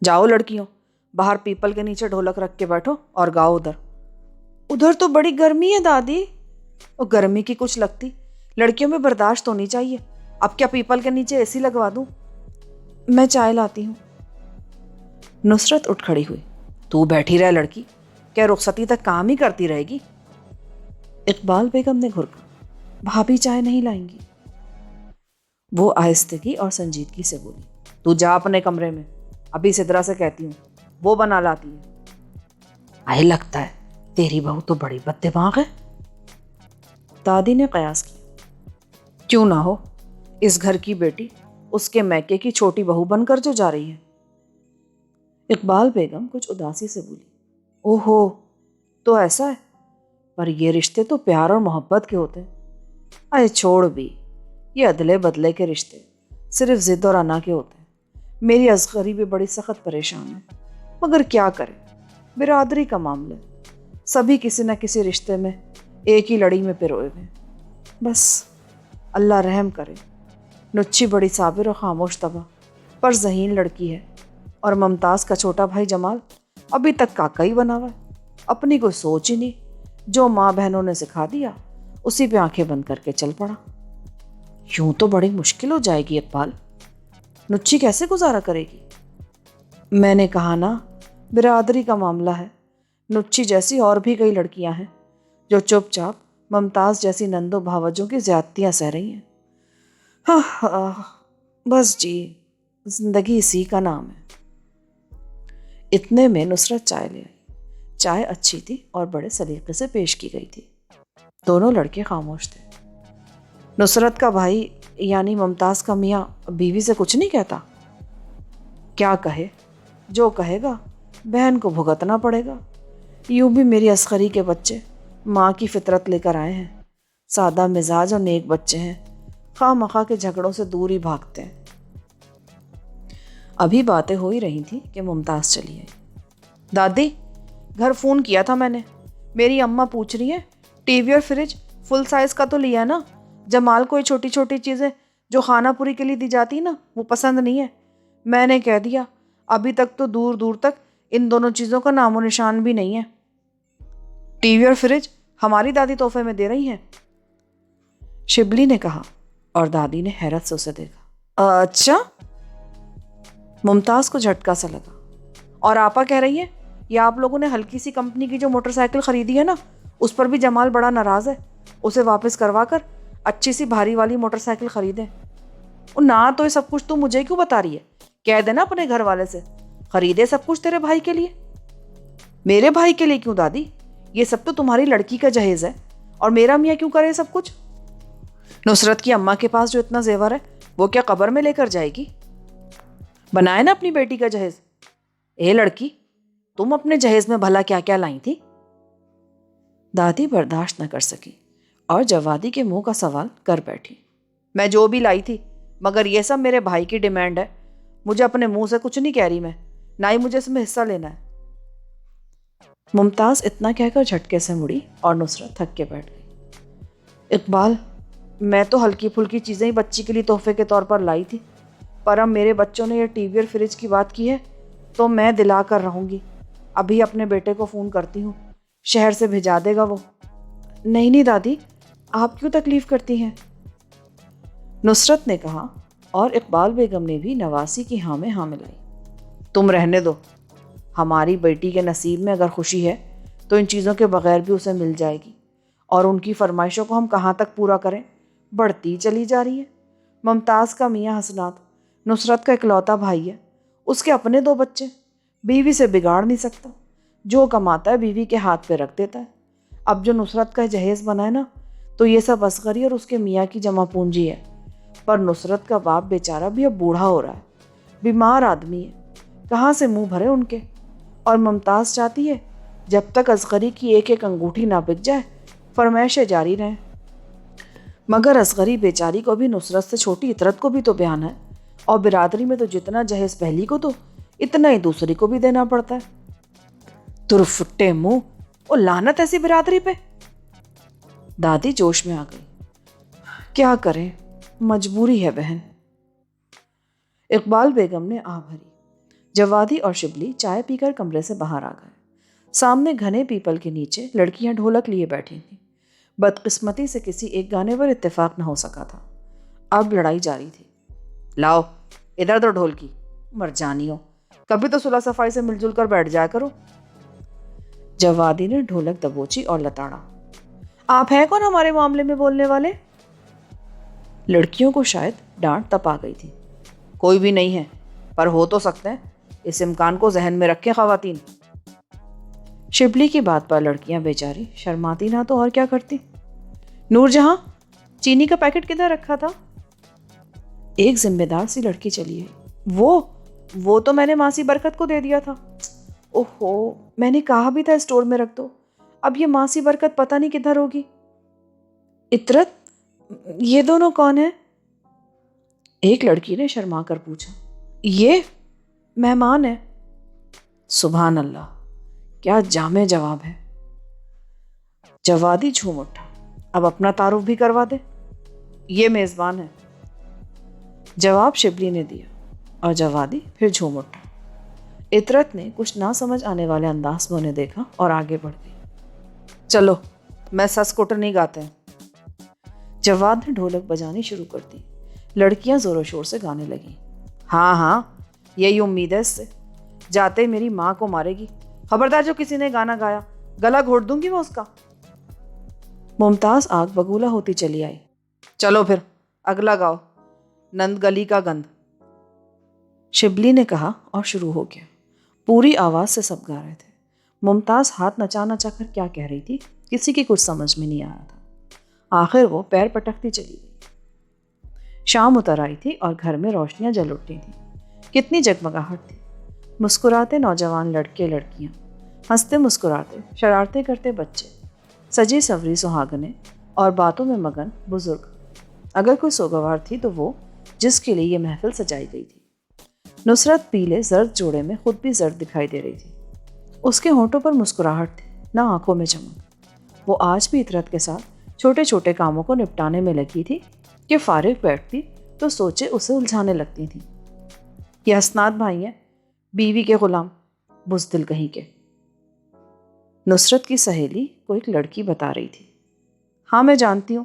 جاؤ لڑکیوں، باہر پیپل کے نیچے ڈھولک رکھ کے بیٹھو اور گاؤ ادھر تو بڑی گرمی ہے دادی۔ اور گرمی کی کچھ لگتی، لڑکیوں میں برداشت ہونی چاہیے۔ اب کیا پیپل کے نیچے AC لگوا دوں؟ میں چائے لاتی ہوں۔ نصرت اٹھ کھڑی ہوئی۔ تو بیٹھی رہ لڑکی، کیا رخصتی تک کام ہی کرتی رہے گی؟ اقبال بیگم نے گھرکا، بھابھی چائے نہیں لائیں گی؟ وہ آہستگی اور سنجیدگی سے بولی، تو جا اپنے کمرے میں، ابھی سدرا سے کہتی ہوں، وہ بنا لاتی ہے۔ آئے لگتا ہے تیری بہو تو بڑی بد دماغ ہے۔ دادی نے قیاس کیا۔ کیوں نہ ہو، اس گھر کی بیٹی اس کے میکے کی چھوٹی بہو بن کر جو جا رہی ہے۔ اقبال بیگم کچھ اداسی سے بولی، اوہو، تو ایسا ہے، پر یہ رشتے تو پیار اور محبت کے ہوتے ہیں۔ اے چھوڑ بھی، یہ ادلے بدلے کے رشتے صرف ضد اور انا کے ہوتے ہیں۔ میری اصغری بھی بڑی سخت پریشان ہے، مگر کیا کرے، برادری کا معاملہ ہے، سبھی کسی نہ کسی رشتے میں ایک ہی لڑی میں پروئے ہوئے ہیں۔ بس اللہ رحم کرے۔ نچی بڑی صابر اور خاموش طبع، پر ذہین لڑکی ہے، اور ممتاز کا چھوٹا بھائی جمال ابھی تک کاکا ہی بنا ہوا ہے، اپنی کوئی سوچ ہی نہیں، جو ماں بہنوں نے سکھا دیا اسی پہ آنکھیں بند کر کے چل پڑا۔ یوں تو بڑی مشکل ہو جائے گی اقبال، نچی کیسے گزارا کرے گی؟ میں نے کہا نا، برادری کا معاملہ ہے، نچی جیسی اور بھی کئی لڑکیاں ہیں جو چپ چاپ ممتاز جیسی نندو بھاوجوں کی زیادتیاں سہ رہی ہیں۔ بس جی، زندگی اسی کا نام ہے۔ اتنے میں نصرت چائے لے آئی۔ چائے اچھی تھی اور بڑے سلیقے سے پیش کی گئی تھی۔ دونوں لڑکے خاموش تھے۔ نصرت کا بھائی یعنی ممتاز کا میاں بیوی سے کچھ نہیں کہتا؟ کیا کہے، جو کہے گا بہن کو بھگتنا پڑے گا۔ یوں بھی میری اصغری کے بچے ماں کی فطرت لے کر آئے ہیں، سادہ مزاج اور نیک بچے ہیں، خواہ مخواہ کے جھگڑوں سے دور ہی بھاگتے ہیں۔ ابھی باتیں ہو ہی رہی تھیں کہ ممتاز چلی آئی۔ دادی، گھر فون کیا تھا میں نے، میری اماں پوچھ رہی ہیں ٹی وی اور فریج فل سائز کا تو لیا نا؟ جمال کو یہ چھوٹی چھوٹی چیزیں جو خانہ پوری کے لیے دی جاتی نا، وہ پسند نہیں ہے۔ میں نے کہہ دیا ابھی تک تو دور دور تک ان دونوں چیزوں کا نام و نشان بھی نہیں ہے۔ ٹی وی اور فریج ہماری دادی تحفے میں دے رہی ہیں، شبلی نے کہا، اور دادی نے حیرت سے اسے دیکھا۔ اچھا؟ ممتاز کو جھٹکا سا لگا۔ اور آپا کہہ رہی ہے یہ آپ لوگوں نے ہلکی سی کمپنی کی جو موٹر سائیکل خریدی ہے نا، اس پر بھی جمال بڑا ناراض ہے، اسے واپس کروا کر اچھی سی بھاری والی موٹر سائیکل خریدیں۔ نہ تو یہ سب کچھ تو مجھے کیوں بتا رہی ہے؟ کہہ دینا اپنے گھر والے سے خریدے سب کچھ تیرے بھائی کے لیے۔ میرے بھائی کے لیے کیوں دادی؟ یہ سب تو تمہاری لڑکی کا جہیز ہے، اور میرا میاں کیوں کرے سب کچھ؟ نصرت کی اماں کے پاس جو اتنا زیور ہے وہ کیا قبر میں لے کر جائے گی؟ بنائے نا اپنی بیٹی کا جہیز۔ اے لڑکی، تم اپنے جہیز میں بھلا کیا کیا لائی تھی؟ دادی برداشت نہ کر سکی اور جوادی کے منہ کا سوال کر بیٹھی۔ میں جو بھی لائی تھی، مگر یہ سب میرے بھائی کی ڈیمانڈ ہے، مجھے اپنے منہ سے کچھ نہیں کہہ رہی میں، نہ ہی مجھے اس میں حصہ لینا ہے۔ ممتاز اتنا کہہ کر جھٹکے سے مڑی اور نصرت تھک کے بیٹھ گئی۔ اقبال، میں تو ہلکی پھلکی چیزیں ہی بچی کے لیے تحفے کے طور پر لائی تھی، پر اب میرے بچوں نے یہ ٹی وی اور فریج کی بات کی ہے تو میں دلا کر رہوں گی۔ ابھی اپنے بیٹے کو فون کرتی ہوں، شہر سے بھیجا دے گا وہ۔ نہیں دادی، آپ کیوں تکلیف کرتی ہیں؟ نصرت نے کہا، اور اقبال بیگم نے بھی نواسی کی ہاں میں ہاں ملائی۔ تم رہنے دو، ہماری بیٹی کے نصیب میں اگر خوشی ہے تو ان چیزوں کے بغیر بھی اسے مل جائے گی، اور ان کی فرمائشوں کو ہم کہاں تک پورا کریں؟ بڑھتی چلی جا رہی ہے۔ ممتاز کا میاں حسنات نصرت کا اکلوتا بھائی ہے، اس کے اپنے 2 بچے، بیوی سے بگاڑ نہیں سکتا، جو کماتا ہے بیوی کے ہاتھ پہ رکھ دیتا ہے۔ اب جو نصرت کا جہیز بنا ہے نا، تو یہ سب اصغری اور اس کے میاں کی جمع پونجی ہے، پر نصرت کا باپ بیچارہ بھی اب بوڑھا ہو رہا ہے، بیمار آدمی ہے، کہاں سے منہ بھرے ان کے؟ اور ممتاز چاہتی ہے جب تک اصغری کی ایک ایک انگوٹھی نہ بک جائے فرمائشیں جاری رہیں۔ مگر اصغری بیچاری کو بھی نصرت سے چھوٹی اطرت کو بھی تو بیان ہے، اور برادری میں تو جتنا جہیز پہلی کو دو اتنا ہی دوسری کو بھی دینا پڑتا ہے۔ ترفٹے منہ، او لعنت ایسی برادری پہ! دادی جوش میں آ گئی۔ کیا کریں، مجبوری ہے بہن۔ اقبال بیگم نے آہ بھری۔ جوادی اور شبلی چائے پی کر کمرے سے باہر آ گئے۔ سامنے گھنے پیپل کے نیچے لڑکیاں ڈھولک لیے بیٹھی تھیں۔ بدقسمتی سے کسی ایک گانے پر اتفاق نہ ہو سکا تھا، اب لڑائی جاری تھی۔ لاؤ ادھر دو ڈھولکی، مر جانی ہو، کبھی تو صلح صفائی سے مل جل کر بیٹھ جایا کرو۔ جوادی نے ڈھولک دبوچی اور لتاڑا۔ آپ ہیں کون ہمارے معاملے میں بولنے والے؟ لڑکیوں کو شاید ڈانٹ تپ آ گئی تھی۔ کوئی بھی نہیں ہے، پر ہو تو سکتے ہیں، اس امکان کو ذہن میں رکھیں خواتین۔ شبلی کی بات پر لڑکیاں بیچاری شرماتی نہ تو اور کیا کرتی۔ نور جہاں، چینی کا پیکٹ کدھر رکھا تھا؟ ایک ذمہ دار سی لڑکی چلی ہے۔ وہ تو میں نے ماسی برکت کو دے دیا تھا۔ اوہو، میں نے کہا بھی تھا اسٹور میں رکھ دو، اب یہ ماسی برکت پتہ نہیں کدھر ہوگی۔ اطرت، یہ دونوں کون ہیں؟ ایک لڑکی نے شرما کر پوچھا۔ یہ مہمان ہے۔ سبحان اللہ، کیا جامع جواب ہے۔ جوادی جھوم اٹھا۔ اب اپنا تعارف بھی کروا دے۔ یہ میزبان ہے۔ جواب شبلی نے دیا اور جوادی پھر جھوم اٹھا۔ اطرت نے کچھ نہ سمجھ آنے والے انداز میں انہیں دیکھا اور آگے بڑھ گئی۔ چلو، میں سس کوٹر نہیں گاتے ہیں۔ جواد نے ڈھولک بجانی شروع کر دی۔ لڑکیاں زور و شور سے گانے لگیں۔ ہاں، یہی امید ہے اس سے، جاتے میری ماں کو مارے گی، خبردار جو کسی نے گانا گایا گلا گھونٹ دوں گی میں اس کا۔ ممتاز آگ بگولا ہوتی چلی آئی۔ چلو پھر اگلا گاؤ، نند گلی کا گند۔ شبلی نے کہا اور شروع ہو گیا۔ پوری آواز سے سب گا رہے تھے۔ ممتاز ہاتھ نچا نچا کر کیا کہہ رہی تھی کسی کی کچھ سمجھ میں نہیں آ رہا تھا۔ آخر وہ پیر پٹکتی چلی گئی۔ شام اتر آئی تھی اور گھر میں روشنیاں جل اٹھی تھیں۔ کتنی جگمگاہٹ تھی۔ مسکراتے نوجوان لڑکے لڑکیاں، ہنستے مسکراتے شرارتیں کرتے بچے، سجی سوری سہاگنیں اور باتوں میں مگن بزرگ۔ اگر کوئی سوگوار تھی تو وہ جس کے لیے یہ محفل سجائی گئی تھی۔ نصرت پیلے زرد جوڑے میں خود بھی زرد دکھائی دے رہی تھی۔ اس کے ہونٹوں پر مسکراہٹ تھی، نہ آنکھوں میں چمک۔ وہ آج بھی اطرت کے ساتھ چھوٹے چھوٹے کاموں کو نپٹانے میں لگی تھی کہ فارغ بیٹھتی تو سوچے اسے الجھانے لگتی تھیں۔ یہ حسنات بھائی ہیں، بیوی کے غلام، بزدل کہیں کے۔ نصرت کی سہیلی کو ایک لڑکی بتا رہی تھی۔ ہاں میں جانتی ہوں،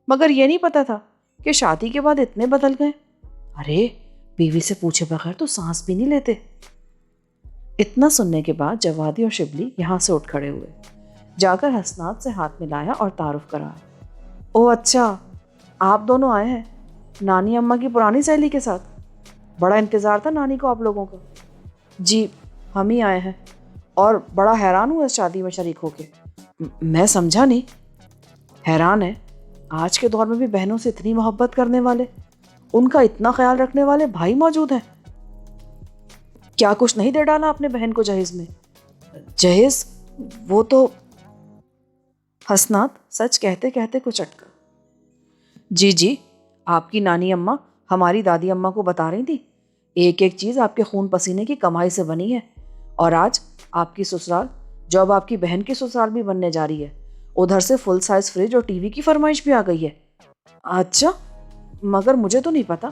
مگر یہ نہیں پتا تھا کہ شادی کے بعد اتنے بدل گئے۔ ارے بیوی سے پوچھے بغیر تو سانس بھی نہیں لیتے۔ اتنا سننے کے بعد جوادی اور شبلی یہاں سے اٹھ کھڑے ہوئے، جا کر حسنات سے ہاتھ ملایا اور تعارف کرایا۔ او اچھا، آپ دونوں آئے ہیں نانی اماں کی پرانی سہیلی کے ساتھ؟ بڑا انتظار تھا نانی کو آپ لوگوں کا۔ جی ہم ہی آئے ہیں، اور بڑا حیران ہوں اس شادی میں شریک ہو کے. میں سمجھا نہیں. حیران ہے آج کے دور میں بھی بہنوں سے اتنی محبت کرنے والے, ان کا اتنا خیال رکھنے والے بھائی موجود ہیں. کیا کچھ نہیں دے ڈالا اپنے بہن کو جہیز میں؟ جہیز وہ تو. حسنات سچ کہتے کہتے کچھ اٹکا. جی آپ کی نانی اماں ہماری دادی اماں کو بتا رہی تھی, ایک ایک چیز آپ کے خون پسینے کی کمائی سے بنی ہے. اور آج آپ کی سسرال, جو اب آپ کی بہن کی سسرال بھی بننے جا رہی ہے, ادھر سے فل سائز فریج اور ٹی وی کی فرمائش بھی آ گئی ہے. اچھا, مگر مجھے تو نہیں پتا.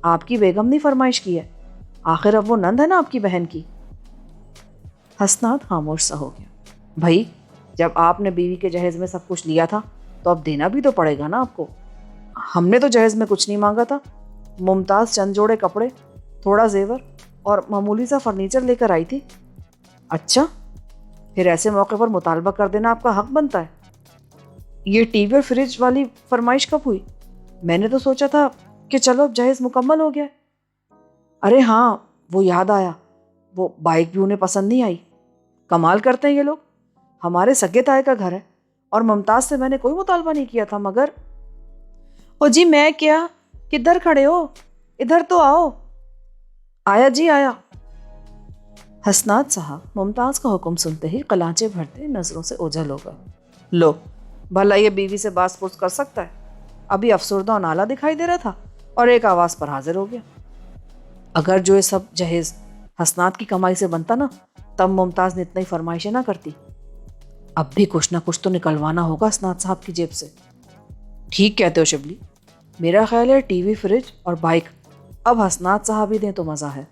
آپ کی بیگم نے فرمائش کی ہے, آخر اب وہ نند ہے نا آپ کی بہن کی. حسنات خاموش سا ہو گیا. بھائی جب آپ نے بیوی کے جہیز میں سب کچھ لیا تھا تو اب دینا بھی تو پڑے گا نا آپ کو. ہم نے تو جہیز میں کچھ نہیں مانگا تھا. ممتاز چند جوڑے کپڑے, تھوڑا زیور اور معمولی سا فرنیچر لے کر آئی تھی. اچھا, پھر ایسے موقع پر مطالبہ کر دینا آپ کا حق بنتا ہے. یہ ٹی وی اور فریج والی فرمائش کب ہوئی؟ میں نے تو سوچا تھا کہ چلو اب جہیز مکمل ہو گیا. ارے ہاں, وہ یاد آیا, وہ بائک بھی انہیں پسند نہیں آئی. کمال کرتے ہیں یہ لوگ. ہمارے سگے تائے کا گھر ہے اور ممتاز سے میں نے کوئی مطالبہ نہیں کیا تھا, مگر او جی میں کیا, کدھر کھڑے ہو, ادھر تو آؤ. آیا جی آیا. حسنات صاحب ممتاز کا حکم سنتے ہی قلانچے بھرتے نظروں سے اوجھل ہوگا. لو بھلا یہ بیوی سے باس پرس کر سکتا ہے؟ ابھی افسردہ و نالا دکھائی دے رہا تھا اور ایک آواز پر حاضر ہو گیا. اگر جو یہ سب جہیز حسنات کی کمائی سے بنتا نا, تب ممتاز نے اتنی فرمائشیں نہ کرتی. اب بھی کچھ نہ کچھ تو نکلوانا ہوگا حسنات صاحب کی جیب سے. ٹھیک کہتے ہو شبلی, میرا خیال ہے ٹی وی, فریج اور بائک اب حسنات صاحب ہی دیں تو مزہ ہے.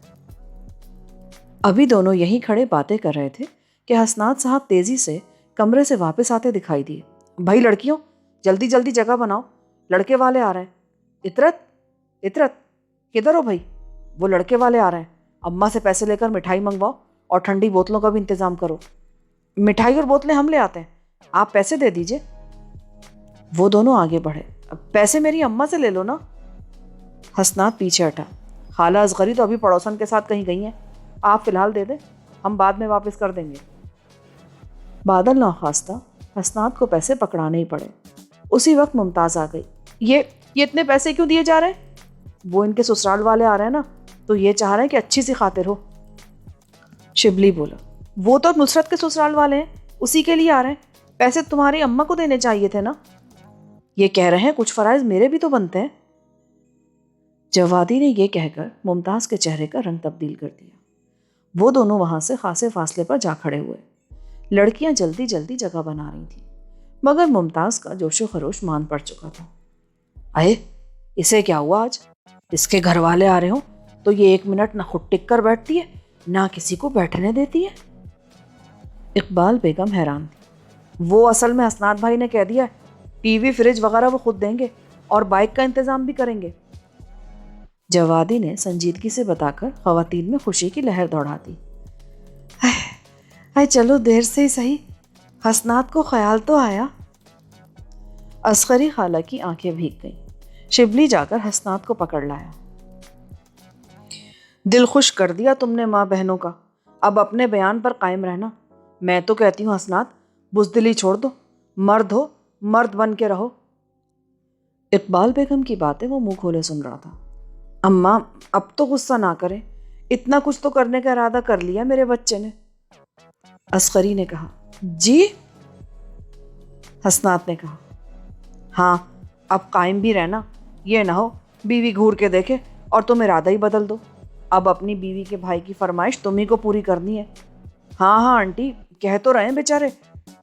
ابھی دونوں یہیں کھڑے باتیں کر رہے تھے کہ حسنات صاحب تیزی سے کمرے سے واپس آتے دکھائی دیے. بھائی لڑکیوں, جلدی جلدی جگہ بناؤ, لڑکے والے آ رہے ہیں. اطرت کدھر ہو بھائی؟ وہ لڑکے والے آ رہے ہیں. اماں سے پیسے لے کر مٹھائی منگواؤ اور ٹھنڈی بوتلوں کا بھی انتظام کرو. مٹھائی اور بوتلیں ہم لے آتے ہیں, آپ پیسے دے دیجئے. وہ دونوں آگے بڑھے. پیسے میری اماں سے لے لو نا. حسنات پیچھے ہٹا. خالہ اصغری تو ابھی پڑوسن کے ساتھ کہیں گئی ہیں, آپ فی الحال دے دیں, ہم بعد میں واپس کر دیں گے. بادل ناخواستہ حسنات کو پیسے پکڑانے ہی پڑے. اسی وقت ممتاز آ گئی. یہ اتنے پیسے کیوں دیے جا رہے ہیں؟ وہ ان کے سسرال والے آ رہے ہیں نا, تو یہ چاہ رہے ہیں کہ اچھی سی خاطر ہو. شبلی بولا. وہ تو نصرت کے سسرال والے ہیں, اسی کے لیے آ رہے ہیں. پیسے تمہاری اماں کو دینے چاہیے تھے نا. یہ کہہ رہے ہیں کچھ فرائض میرے بھی تو بنتے ہیں. جوادی نے یہ کہہ کر ممتاز کے چہرے کا رنگ تبدیل کر دیا. وہ دونوں وہاں سے خاصے فاصلے پر جا کھڑے ہوئے. لڑکیاں جلدی جلدی جگہ بنا رہی تھیں, مگر ممتاز کا جوش و خروش مان پڑ چکا تھا. اے اسے کیا ہوا آج؟ اس کے گھر والے آ رہے ہوں تو یہ ایک منٹ نہ خود ٹک کر بیٹھتی ہے, نہ کسی کو بیٹھنے دیتی ہے. اقبال بیگم حیران تھی. وہ اصل میں حسنات بھائی نے کہہ دیا ہے ٹی وی, فریج وغیرہ وہ خود دیں گے اور بائک کا انتظام بھی کریں گے. جوادی نے سنجیدگی سے بتا کر خواتین میں خوشی کی لہر دوڑا دی. چلو دیر سے ہی صحیح, حسنات کو خیال تو آیا. اصغری خالہ کی آنکھیں بھیگ گئیں. شبلی جا کر حسنات کو پکڑ لایا. دل خوش کر دیا تم نے ماں بہنوں کا, اب اپنے بیان پر قائم رہنا. میں تو کہتی ہوں حسنات, بزدلی چھوڑ دو, مرد ہو, مرد بن کے رہو. اقبال بیگم کی باتیں وہ منہ کھولے سن رہا تھا. اماں اب تو غصہ نہ کریں, اتنا کچھ تو کرنے کا ارادہ کر لیا میرے بچے نے. اصغری نے کہا. جی؟ حسنات نے کہا. ہاں اب قائم بھی رہنا, یہ نہ ہو بیوی گھور کے دیکھے اور تم ارادہ ہی بدل دو. اب اپنی بیوی کے بھائی کی فرمائش تم ہی کو پوری کرنی ہے. ہاں آنٹی, کہہ تو رہے ہیں بیچارے,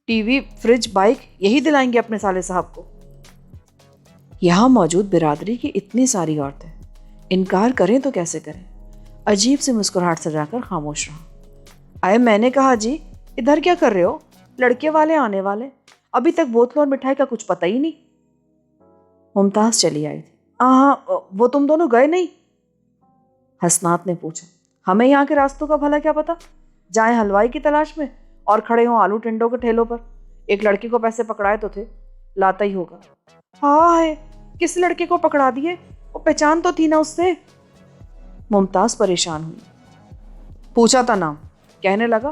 ٹی وی, فریج, بائک یہی دلائیں گے اپنے سالے صاحب کو. یہاں موجود برادری کی اتنی ساری عورتیں انکار کریں تو کیسے کریں. عجیب سے مسکراہٹ سجا کر خاموش رہا. میں نے کہا جی, ادھر کیا کر رہے ہو؟ لڑکے والے آنے والے, ابھی تک بوتلوں اور مٹھائی کا کچھ پتہ ہی نہیں. ممتاز چلی آئی تھی. ہاں وہ تم دونوں گئے نہیں؟ حسنات نے پوچھا. ہمیں یہاں کے راستوں کا بھلا کیا پتا, جائیں حلوائی کی تلاش میں اور کھڑے ہوں آلو ٹنڈوں کے ٹھیلوں پر. ایک لڑکے کو پیسے پکڑائے تو تھے, لاتا ہی ہوگا. ہائے, کس لڑکے کو پکڑا دیے؟ وہ پہچان تو تھی نا اس سے. ممتاز پریشان ہوئی. پوچھا تھا نام, کہنے لگا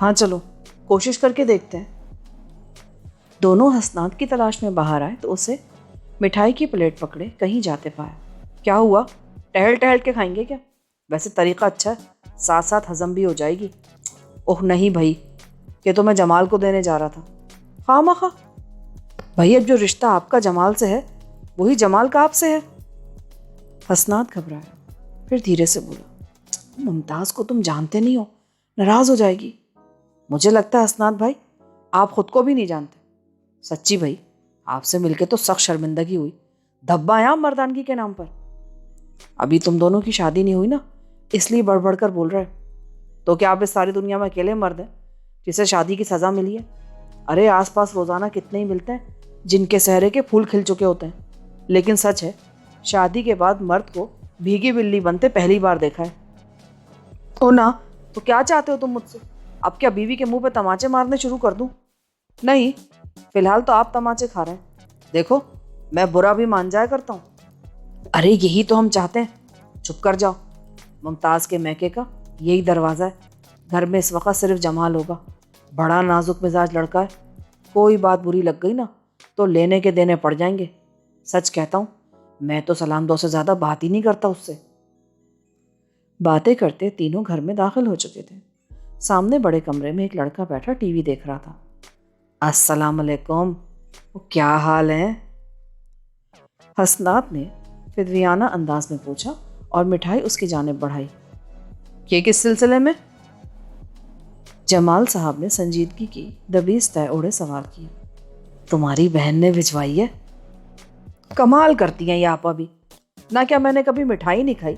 ہاں چلو کوشش کر کے دیکھتے ہیں۔ دونوں حسنات کی تلاش میں باہر آئے تو اسے مٹھائی کی پلیٹ پکڑے کہیں جاتے پایا۔ کیا ہوا؟ ٹہل ٹہل کے کھائیں گے کیا؟ ویسے طریقہ اچھا ہے، ساتھ ساتھ ہضم بھی ہو جائے گی۔ اوہ نہیں بھائی، یہ تو میں جمال کو دینے جا رہا تھا۔ خواہ مخواہ بھائی، اب جو رشتہ آپ کا جمال سے ہے وہی جمال کا آپ سے ہے۔ حسنات گھبرایا، پھر دھیرے سے بولا، ممتاز کو تم جانتے نہیں ہو، ناراض ہو جائے گی۔ مجھے لگتا ہے حسنات بھائی آپ خود کو بھی نہیں جانتے۔ سچی بھائی، آپ سے مل کے تو سخت شرمندگی ہوئی، دھبا ہے آپ مردانگی کے نام پر۔ ابھی تم دونوں کی شادی نہیں ہوئی نا، اس لیے بڑھ بڑھ کر بول رہے۔ تو کیا آپ اس ساری دنیا میں اکیلے مرد ہیں جسے شادی کی سزا ملی ہے؟ ارے آس پاس روزانہ کتنے ہی ملتے ہیں جن کے چہرے کے پھول کھل چکے ہوتے ہیں، لیکن سچ ہے شادی کے بعد مرد کو بھیگی بلی بنتے پہلی بار دیکھا ہے۔ او نا، تو کیا چاہتے ہو تم مجھ سے؟ اب کیا بیوی کے منہ پہ تماچے مارنے شروع کر دوں؟ نہیں، فی الحال تو آپ تماچے کھا رہے ہیں، دیکھو میں برا بھی مان جایا کرتا ہوں۔ ارے یہی تو ہم چاہتے ہیں، چپ کر جاؤ۔ ممتاز کے میکے کا یہی دروازہ ہے، گھر میں اس وقت صرف جمال ہوگا، بڑا نازک مزاج لڑکا ہے، کوئی بات بری لگ گئی نا تو لینے کے دینے پڑ جائیں گے۔ سچ کہتا ہوں میں تو سلام دو سے زیادہ بات ہی نہیں کرتا اس سے۔ باتیں کرتے تینوں گھر میں داخل ہو چکے تھے۔ سامنے بڑے کمرے میں ایک لڑکا بیٹھا ٹی وی دیکھ رہا تھا۔ السلام علیکم، کیا حال ہے؟ حسنات نے فدویانہ انداز میں پوچھا اور مٹھائی اس کی جانب بڑھائی۔ یہ کس سلسلے میں؟ جمال صاحب نے سنجیدگی کی دبیز طے اوڑے سوال کیا۔ تمہاری بہن نے بھجوائی ہے؟ کمال کرتی ہیں یہ آپا بھی، نہ کیا میں نے کبھی مٹھائی نہیں کھائی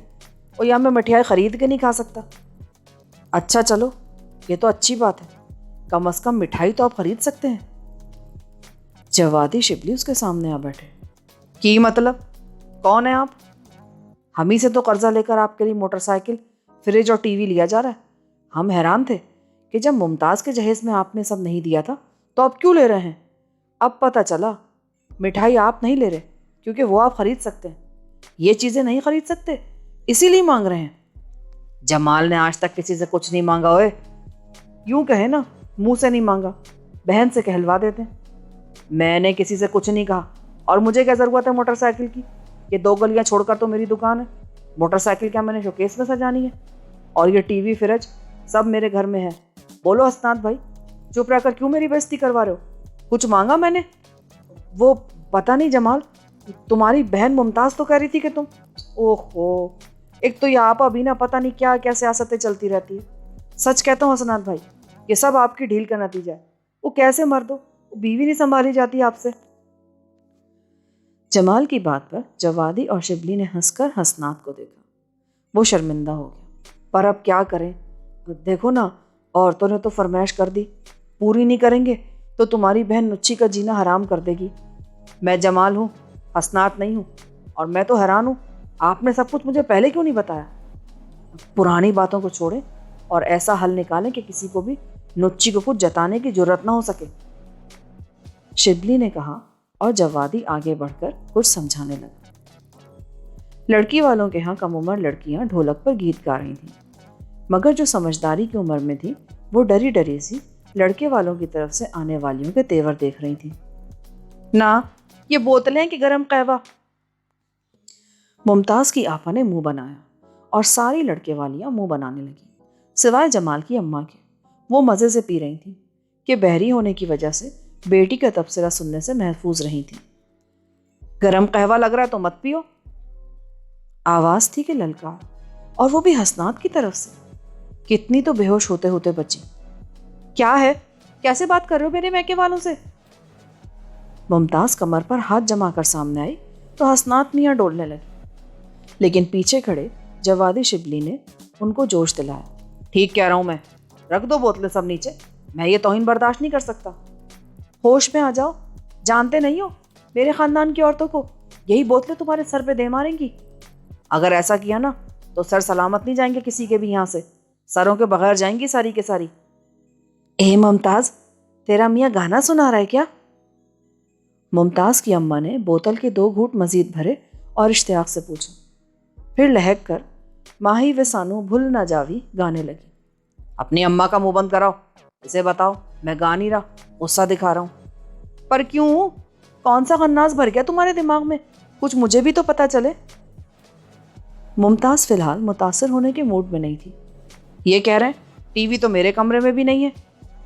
اور یا میں مٹھائی خرید کے نہیں کھا سکتا؟ اچھا چلو یہ تو اچھی بات ہے، کم از کم مٹھائی تو آپ خرید سکتے ہیں۔ جوادی شبلی اس کے سامنے آ بیٹھے۔ کی مطلب؟ کون ہیں آپ؟ ہم ہی سے تو قرضہ لے کر آپ کے لیے موٹر سائیکل، فریج اور ٹی وی لیا جا رہا ہے۔ ہم حیران تھے کہ جب ممتاز کے جہیز میں آپ نے سب نہیں دیا تھا تو آپ کیوں لے رہے ہیں؟ اب پتہ چلا مٹھائی آپ نہیں لے رہے کیونکہ وہ آپ خرید سکتے ہیں، یہ چیزیں نہیں خرید سکتے اسی لیے مانگ رہے ہیں۔ جمال نے آج تک کسی سے کچھ نہیں مانگا ہوئے، یوں کہیں نا منہ سے نہیں مانگا، بہن سے کہلوا دیتے ہیں۔ میں نے کسی سے کچھ نہیں کہا، اور مجھے کیا ضرورت ہے موٹر سائیکل کی؟ یہ 2 گلیاں چھوڑ کر تو میری دکان ہے، موٹر سائیکل کیا میں نے شوکیس میں سجانی ہے؟ اور یہ ٹی وی فریج سب میرے گھر میں ہے۔ بولو حسنات بھائی، چپ رہ کر کیوں میری بےزتی کروا رہے ہو؟ کچھ مانگا میں نے؟ وہ پتہ نہیں جمال، تمہاری بہن ممتاز تو کہہ رہی تھی کہ تم، اوہو، ایک تو یہ آپ ابھی نا پتہ نہیں کیا کیا سیاستیں چلتی رہتی ہے۔ سچ کہتا ہوں حسنات بھائی، یہ سب آپ کی ڈھیل کا نتیجہ ہے۔ وہ کیسے مرد ہو، بیوی نہیں سنبھالی جاتی آپ سے؟ جمال کی بات پر جوادی اور شبلی نے ہنس کر حسنات کو دیکھا۔ وہ شرمندہ ہو گیا، پر اب کیا کریں؟ دیکھو نا، عورتوں نے تو فرمائش کر دی، پوری نہیں کریں گے تو تمہاری بہن نچی کا جینا حرام کر دے گی۔ میں جمال ہوں، حسنات نہیں ہوں، اور میں تو حیران ہوں آپ نے سب کچھ مجھے پہلے کیوں نہیں بتایا؟ پرانی باتوں کو چھوڑیں اور ایسا حل نکالیں کہ کسی کو بھی نچی کو کچھ جتانے کی جرات نہ ہو سکے، شبلی نے کہا، اور جوادی آگے بڑھ کر کچھ سمجھانے لگا۔ لڑکی والوں کے ہاں کم عمر لڑکیاں ڈھولک پر گیت گا رہی تھیں، مگر جو سمجھداری کی عمر میں تھی وہ ڈری ڈری سی لڑکے والوں کی طرف سے آنے والیوں کے تیور دیکھ رہی تھی۔ نہ یہ بوتلیں کہ گرم قہوہ؟ ممتاز کی آپا نے منہ بنایا اور ساری لڑکے والیاں منہ بنانے لگیں، سوائے جمال کی اماں کے۔ وہ مزے سے پی رہی تھیں کہ بحری ہونے کی وجہ سے بیٹی کا تبصرہ سننے سے محفوظ رہی تھیں۔ گرم قہوہ لگ رہا ہے تو مت پیو، آواز تھی کہ للکار، اور وہ بھی حسنات کی طرف سے۔ کتنی تو بے ہوش ہوتے ہوتے بچی۔ کیا ہے، کیسے بات کر رہے ہو میرے میکے والوں سے؟ ممتاز کمر پر ہاتھ جما کر سامنے آئی تو حسنات میاں ڈولنے لگی، لیکن پیچھے کھڑے جوادی شبلی نے ان کو جوش دلایا۔ ٹھیک کہہ رہا ہوں میں، رکھ دو بوتلیں سب نیچے، میں یہ توہین برداشت نہیں کر سکتا۔ ہوش میں آ جاؤ، جانتے نہیں ہو میرے خاندان کی عورتوں کو یہی بوتلیں تمہارے سر پہ دے ماریں گی۔ اگر ایسا کیا نا تو سر سلامت نہیں جائیں گے کسی کے بھی یہاں سے، سروں کے بغیر جائیں گی ساری کے ساری۔ اے ممتاز، تیرا میاں گانا سنا رہا ہے کیا؟ ممتاز کی اماں نے بوتل کے 2 گھونٹ مزید بھرے اور اشتیاق سے پوچھا، پھر لہک کر ماہی و سانو بھول نہ جاوی گانے لگی۔ اپنی اماں کا منہ بند کراؤ، اسے بتاؤ، میں گا نہیں رہا، غصہ دکھا رہا ہوں۔ پر کیوں؟ کون سا خناس بھر گیا تمہارے دماغ میں؟ کچھ مجھے بھی تو پتا چلے۔ ممتاز فی الحال متاثر ہونے کے موڈ میں نہیں تھی۔ یہ کہہ رہے ہیں ٹی وی تو میرے کمرے میں بھی نہیں ہے،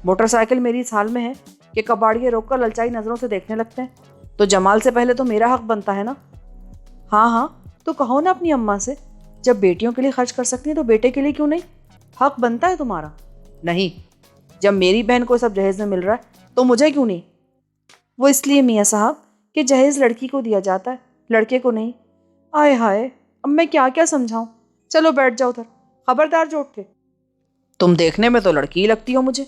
موٹر سائیکل میری اس حال میں ہے کہ کباڑیے روک کر للچائی نظروں سے دیکھنے لگتے ہیں، تو جمال سے پہلے تو میرا حق بنتا ہے نا۔ ہاں ہاں تو کہو نا اپنی اماں سے، جب بیٹیوں کے لیے خرچ کر سکتی ہیں تو بیٹے کے لیے کیوں نہیں؟ حق بنتا ہے تمہارا۔ نہیں، جب میری بہن کو سب جہیز میں مل رہا ہے تو مجھے کیوں نہیں؟ وہ اس لیے میاں صاحب کہ جہیز لڑکی کو دیا جاتا ہے، لڑکے کو نہیں۔ آئے ہائے، اب میں کیا کیا سمجھاؤں؟ چلو بیٹھ جاؤ ادھر، خبردار جو اٹھے۔ تم دیکھنے میں تو لڑکی ہی لگتی ہو مجھے۔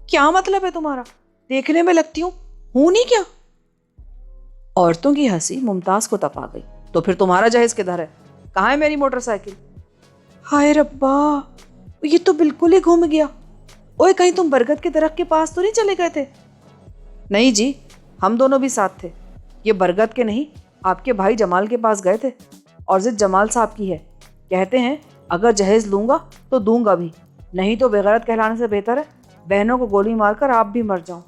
کیا مطلب ہے تمہارا؟ دیکھنے میں لگتی ہوں نہیں کیا؟ عورتوں کی ہنسی ممتاز کو تپا گئی۔ تو پھر تمہارا جہیز کدھر ہے؟ کہاں ہے میری موٹر سائیکل؟ ہائے ربا، یہ تو بالکل ہی گھوم گیا۔ اوئے، کہیں تم برگد کے درخت کے پاس تو نہیں چلے گئے تھے؟ نہیں جی، ہم دونوں بھی ساتھ تھے۔ یہ برگد کے نہیں، آپ کے بھائی جمال کے پاس گئے تھے، اور ضد جمال صاحب کی ہے۔ کہتے ہیں اگر جہیز لوں گا تو دوں گا بھی، نہیں تو بغیرت کہلانے سے بہتر ہے بہنوں کو گولی مار کر آپ بھی مر جاؤں۔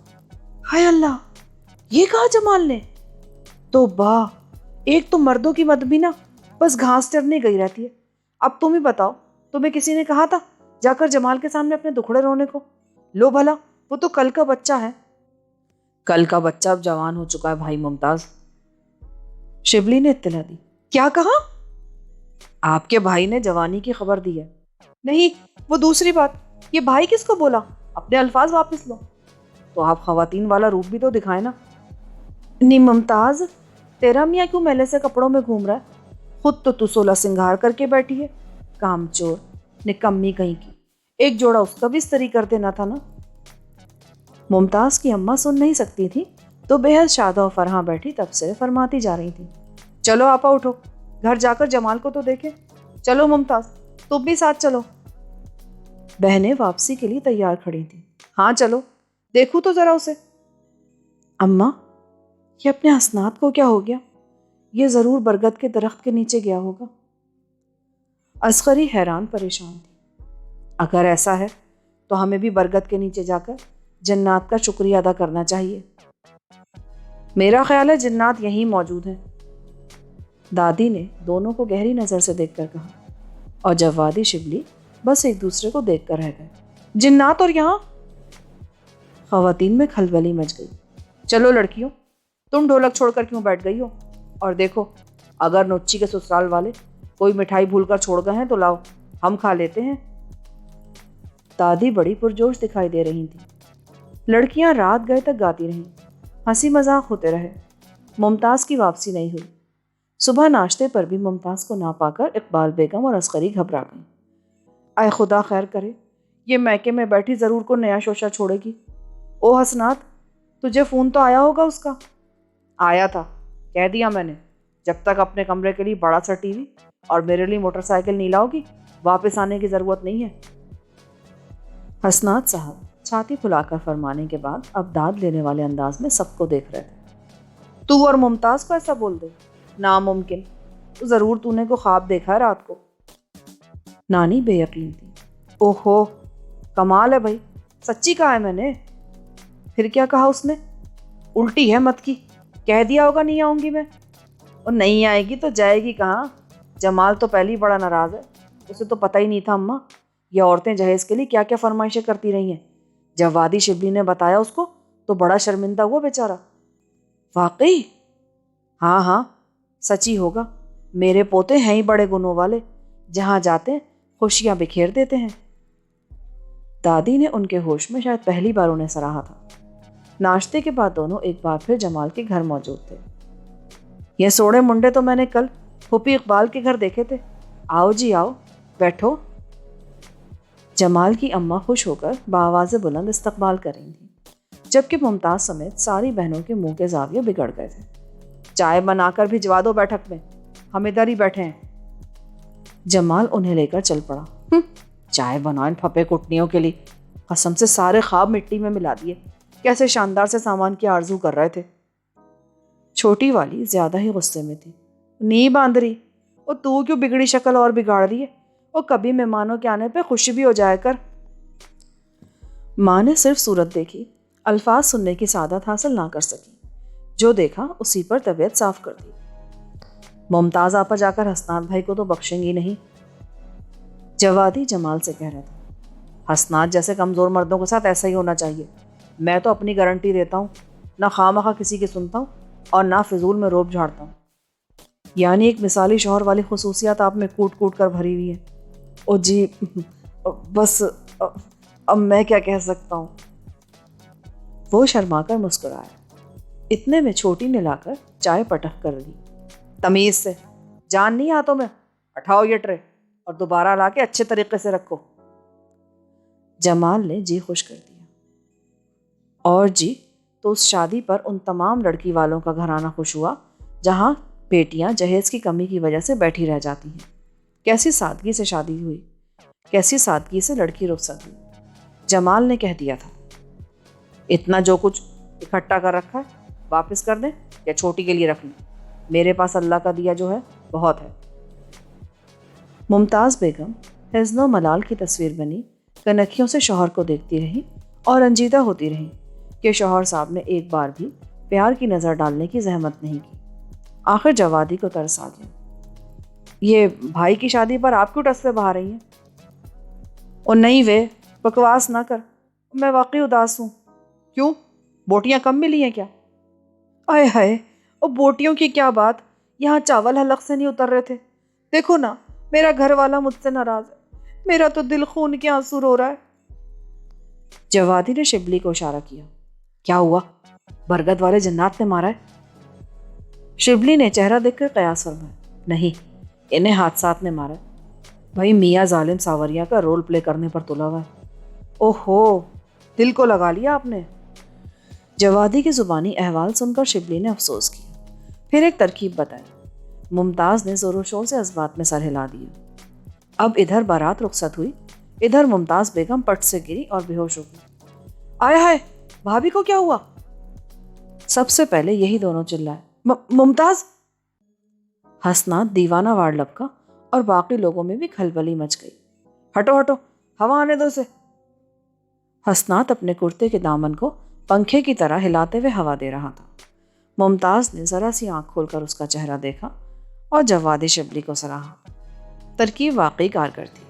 ہائے اللہ، یہ کہا جمال نے؟ تو ایک تو مردوں کی مد بھی نا بس گھاس چرنے گئی رہتی ہے۔ اب تم ہی بتاؤ، تمہیں کسی نے کہا تھا جا کر جمال کے سامنے اپنے دکھڑے رونے کو؟ لو بھلا، وہ تو کل کا بچہ ہے۔ کل کا بچہ اب جوان ہو چکا ہے بھائی ممتاز، شبلی نے اطلاع دی۔ کیا کہا؟ آپ کے بھائی نے جوانی کی خبر دی ہے۔ نہیں، وہ دوسری بات، یہ بھائی کس کو بولا؟ اپنے الفاظ واپس لو۔ تو آپ خواتین والا روپ بھی تو دکھائیں نا۔ نہیں ممتاز، تیرا میاں کیوں میلے سے کپڑوں میں گھوم رہا ہے؟ خود تو سولہ سنگھار کر کے بیٹھی ہے، کام چور نکمی کہیں کی۔ ایک جوڑا اس کا بھی استری کر دینا تھا نا۔ ممتاز کی اماں سن نہیں سکتی تھی تو بے حد شادہ و فرحاں بیٹھی تب سے فرماتی جا رہی تھی، چلو آپا اٹھو، گھر جا کر جمال کو تو دیکھیں۔ چلو ممتاز، تم بھی ساتھ چلو۔ بہنیں واپسی کے لیے تیار کھڑی تھیں۔ ہاں چلو، دیکھو تو ذرا اسے۔ اماں، یہ اپنے حسنات کو کیا ہو گیا؟ یہ ضرور برگد کے درخت کے نیچے گیا ہوگا۔ اصغری حیران پریشان تھی۔ اگر ایسا ہے تو ہمیں بھی برگد کے نیچے جا کر جنات کا شکریہ ادا کرنا چاہیے۔ میرا خیال ہے جنات یہیں موجود ہیں، دادی نے دونوں کو گہری نظر سے دیکھ کر کہا، اور جوادی شبلی بس ایک دوسرے کو دیکھ کر رہ گئے۔ جنات اور یہاں؟ خواتین میں کھلبلی مچ گئی۔ چلو لڑکیوں، تم ڈھولک چھوڑ کر کیوں بیٹھ گئی ہو؟ اور دیکھو، اگر نوچی کے سسرال والے کوئی مٹھائی بھول کر چھوڑ گئے ہیں تو لاؤ، ہم کھا لیتے ہیں۔ دادی بڑی پرجوش دکھائی دے رہی تھی۔ لڑکیاں رات گئے تک گاتی رہیں، ہنسی مذاق ہوتے رہے۔ ممتاز کی واپسی نہیں ہوئی۔ صبح ناشتے پر بھی ممتاز کو نہ پا کر اقبال بیگم اور اصغری گھبرا گئیں۔ اے خدا خیر کرے، یہ میکے میں بیٹھی ضرور کو نیا شوشہ چھوڑے گی۔ او حسنات، تجھے فون تو آیا ہوگا اس کا؟ آیا تھا، کہہ دیا میں نے، جب تک اپنے کمرے کے لیے بڑا سا ٹی وی اور میرے لیے موٹر سائیکل نہیں لاؤ گی واپس آنے کی ضرورت نہیں ہے۔ حسنات صاحب چھاتی پھلا کر فرمانے کے بعد اب داد لینے والے انداز میں سب کو دیکھ رہے تھے۔ تو اور ممتاز کو ایسا بول دے؟ ناممکن، تو ضرور تو نے کو خواب دیکھا ہے رات کو۔ نانی بے یقین تھی۔ اوہو، کمال ہے بھائی، سچی کہا ہے میں نے۔ پھر کیا کہا اس نے؟ الٹی ہے مت کی، کہہ دیا ہوگا نہیں آؤں گی میں۔ اور نہیں آئے گی تو جائے گی کہاں؟ جمال تو پہلے ہی بڑا ناراض ہے، اسے تو پتہ ہی نہیں تھا اماں یہ عورتیں جہیز کے لیے کیا کیا فرمائشیں کرتی رہی ہیں۔ جب وادی شبلی نے بتایا اس کو تو بڑا شرمندہ ہوا بیچارہ۔ واقعی؟ ہاں ہاں، سچی ہوگا، میرے پوتے ہیں ہی بڑے گنوں والے، جہاں جاتے خوشیاں بکھیر دیتے ہیں۔ دادی نے ان کے ہوش میں شاید پہلی بار انہیں سراہا تھا۔ ناشتے کے بعد دونوں ایک بار پھر جمال کے گھر موجود تھے۔ یہ سوڑے منڈے تو میں نے کل پھوپھی اقبال کے گھر دیکھے تھے، آؤ جی آؤ، بیٹھو۔ جمال کی اماں خوش ہو کر بآواز بلند استقبال کر رہی تھیں، جبکہ ممتاز سمیت ساری بہنوں کے منہ کے زاویے بگڑ گئے تھے۔ چائے بنا کر بھجوا دو بیٹھک میں، ہم ادھر ہی بیٹھے ہیں۔ جمال انہیں لے کر چل پڑا۔ چائے بنائیں پھپے کٹنیوں کے لیے، قسم سے سارے خواب مٹی میں ملا دیے، کیسے شاندار سے سامان کی آرزو کر رہے تھے۔ چھوٹی والی زیادہ ہی غصے میں تھی۔ نہیں باندری، اور تو کیوں بگڑی شکل اور بگاڑ رہی ہے؟ اور کبھی مہمانوں کے آنے پہ خوش بھی ہو جایا کر۔ ماں نے صرف صورت دیکھی، الفاظ سننے کی سعادت حاصل نہ کر سکی، جو دیکھا اسی پر طبیعت صاف کر دی۔ ممتاز آپا جا کر حسنات بھائی کو تو بخشیں گی نہیں، جوادی جمال سے کہہ رہا تھا۔ حسنات جیسے کمزور مردوں کے ساتھ ایسا ہی ہونا چاہیے، میں تو اپنی گارنٹی دیتا ہوں، نہ خواہ مخواہ کسی کی سنتا ہوں اور نہ فضول میں روب جھاڑتا ہوں۔ یعنی ایک مثالی شوہر والی خصوصیات آپ میں کوٹ کوٹ کر بھری ہوئی ہیں۔ او جی، بس اب میں کیا کہہ سکتا ہوں۔ وہ شرما کر مسکرایا۔ اتنے میں چھوٹی نے لا کر چائے پٹخ کر دی۔ تمیز سے، جان نہیں ہاتھوں میں، اٹھاؤ یہ ٹرے اور دوبارہ لا کے اچھے طریقے سے رکھو۔ جمال نے جی خوش کر دیا۔ اور جی تو اس شادی پر ان تمام لڑکی والوں کا گھرانہ خوش ہوا جہاں بیٹیاں جہیز کی کمی کی وجہ سے بیٹھی رہ جاتی ہیں۔ کیسی سادگی سے شادی ہوئی، کیسی سادگی سے لڑکی رخصت ہوئی۔ جمال نے کہہ دیا تھا، اتنا جو کچھ اکٹھا کر رکھا ہے واپس کر دیں یا چھوٹی کے لیے رکھ لیں، میرے پاس اللہ کا دیا جو ہے بہت ہے۔ ممتاز بیگم حزن و ملال کی تصویر بنی کنکھیوں سے شوہر کو دیکھتی رہی اور رنجیدہ ہوتی رہی کہ شوہر صاحب نے ایک بار بھی پیار کی نظر ڈالنے کی زحمت نہیں کی۔ آخر جوادی کو ترس آ گیا۔ یہ بھائی کی شادی پر آپ کیوں ٹس سے بہا رہی ہیں؟ اور نہیں وے، بکواس نہ کر، میں واقعی اداس ہوں۔ کیوں، بوٹیاں کم ملی ہیں کیا؟ آئے ہائے، اور بوٹیوں کی کیا بات، یہاں چاول حلق سے نہیں اتر رہے تھے۔ دیکھو نا، میرا گھر والا مجھ سے ناراض ہے، میرا تو دل خون کے آنسو رو رہا ہے۔ جوادی نے شبلی کو اشارہ کیا۔ کیا ہوا، برگد والے جنات نے مارا ہے؟ شبلی نے چہرہ دیکھ کر قیاس فرمایا، نہیں، انہیں حادثات نے مارا ہے۔ بھائی میاں ظالم ساوریا کا رول پلے کرنے پر تلا ہوا ہے۔ اوہو، دل کو لگا لیا آپ نے۔ جوادی کی زبانی احوال سن کر شبلی نے افسوس کیا، پھر ایک ترکیب بتائی۔ ممتاز نے زور و شور سے اس بات میں سر ہلا دیا۔ اب ادھر بارات رخصت ہوئی، ادھر ممتاز بیگم پٹ سے گری اور بے ہوش ہو گئی۔ آئے ہائے، بھابھی کو کیا ہوا؟ سب سے پہلے یہی دونوں چلائے۔ ممتاز! حسنات دیوانہ وار لپکا اور باقی لوگوں میں بھی کھلبلی مچ گئی۔ ہٹو ہٹو، ہوا آنے دو اسے۔ حسنات اپنے کرتے کے دامن کو پنکھے کی طرح ہلاتے ہوئے ہوا دے رہا تھا۔ ممتاز نے ذرا سی آنکھ کھول کر اس کا چہرہ دیکھا اور جوادی شبلی کو سراہا۔ ترکیب واقعی کارگر تھی۔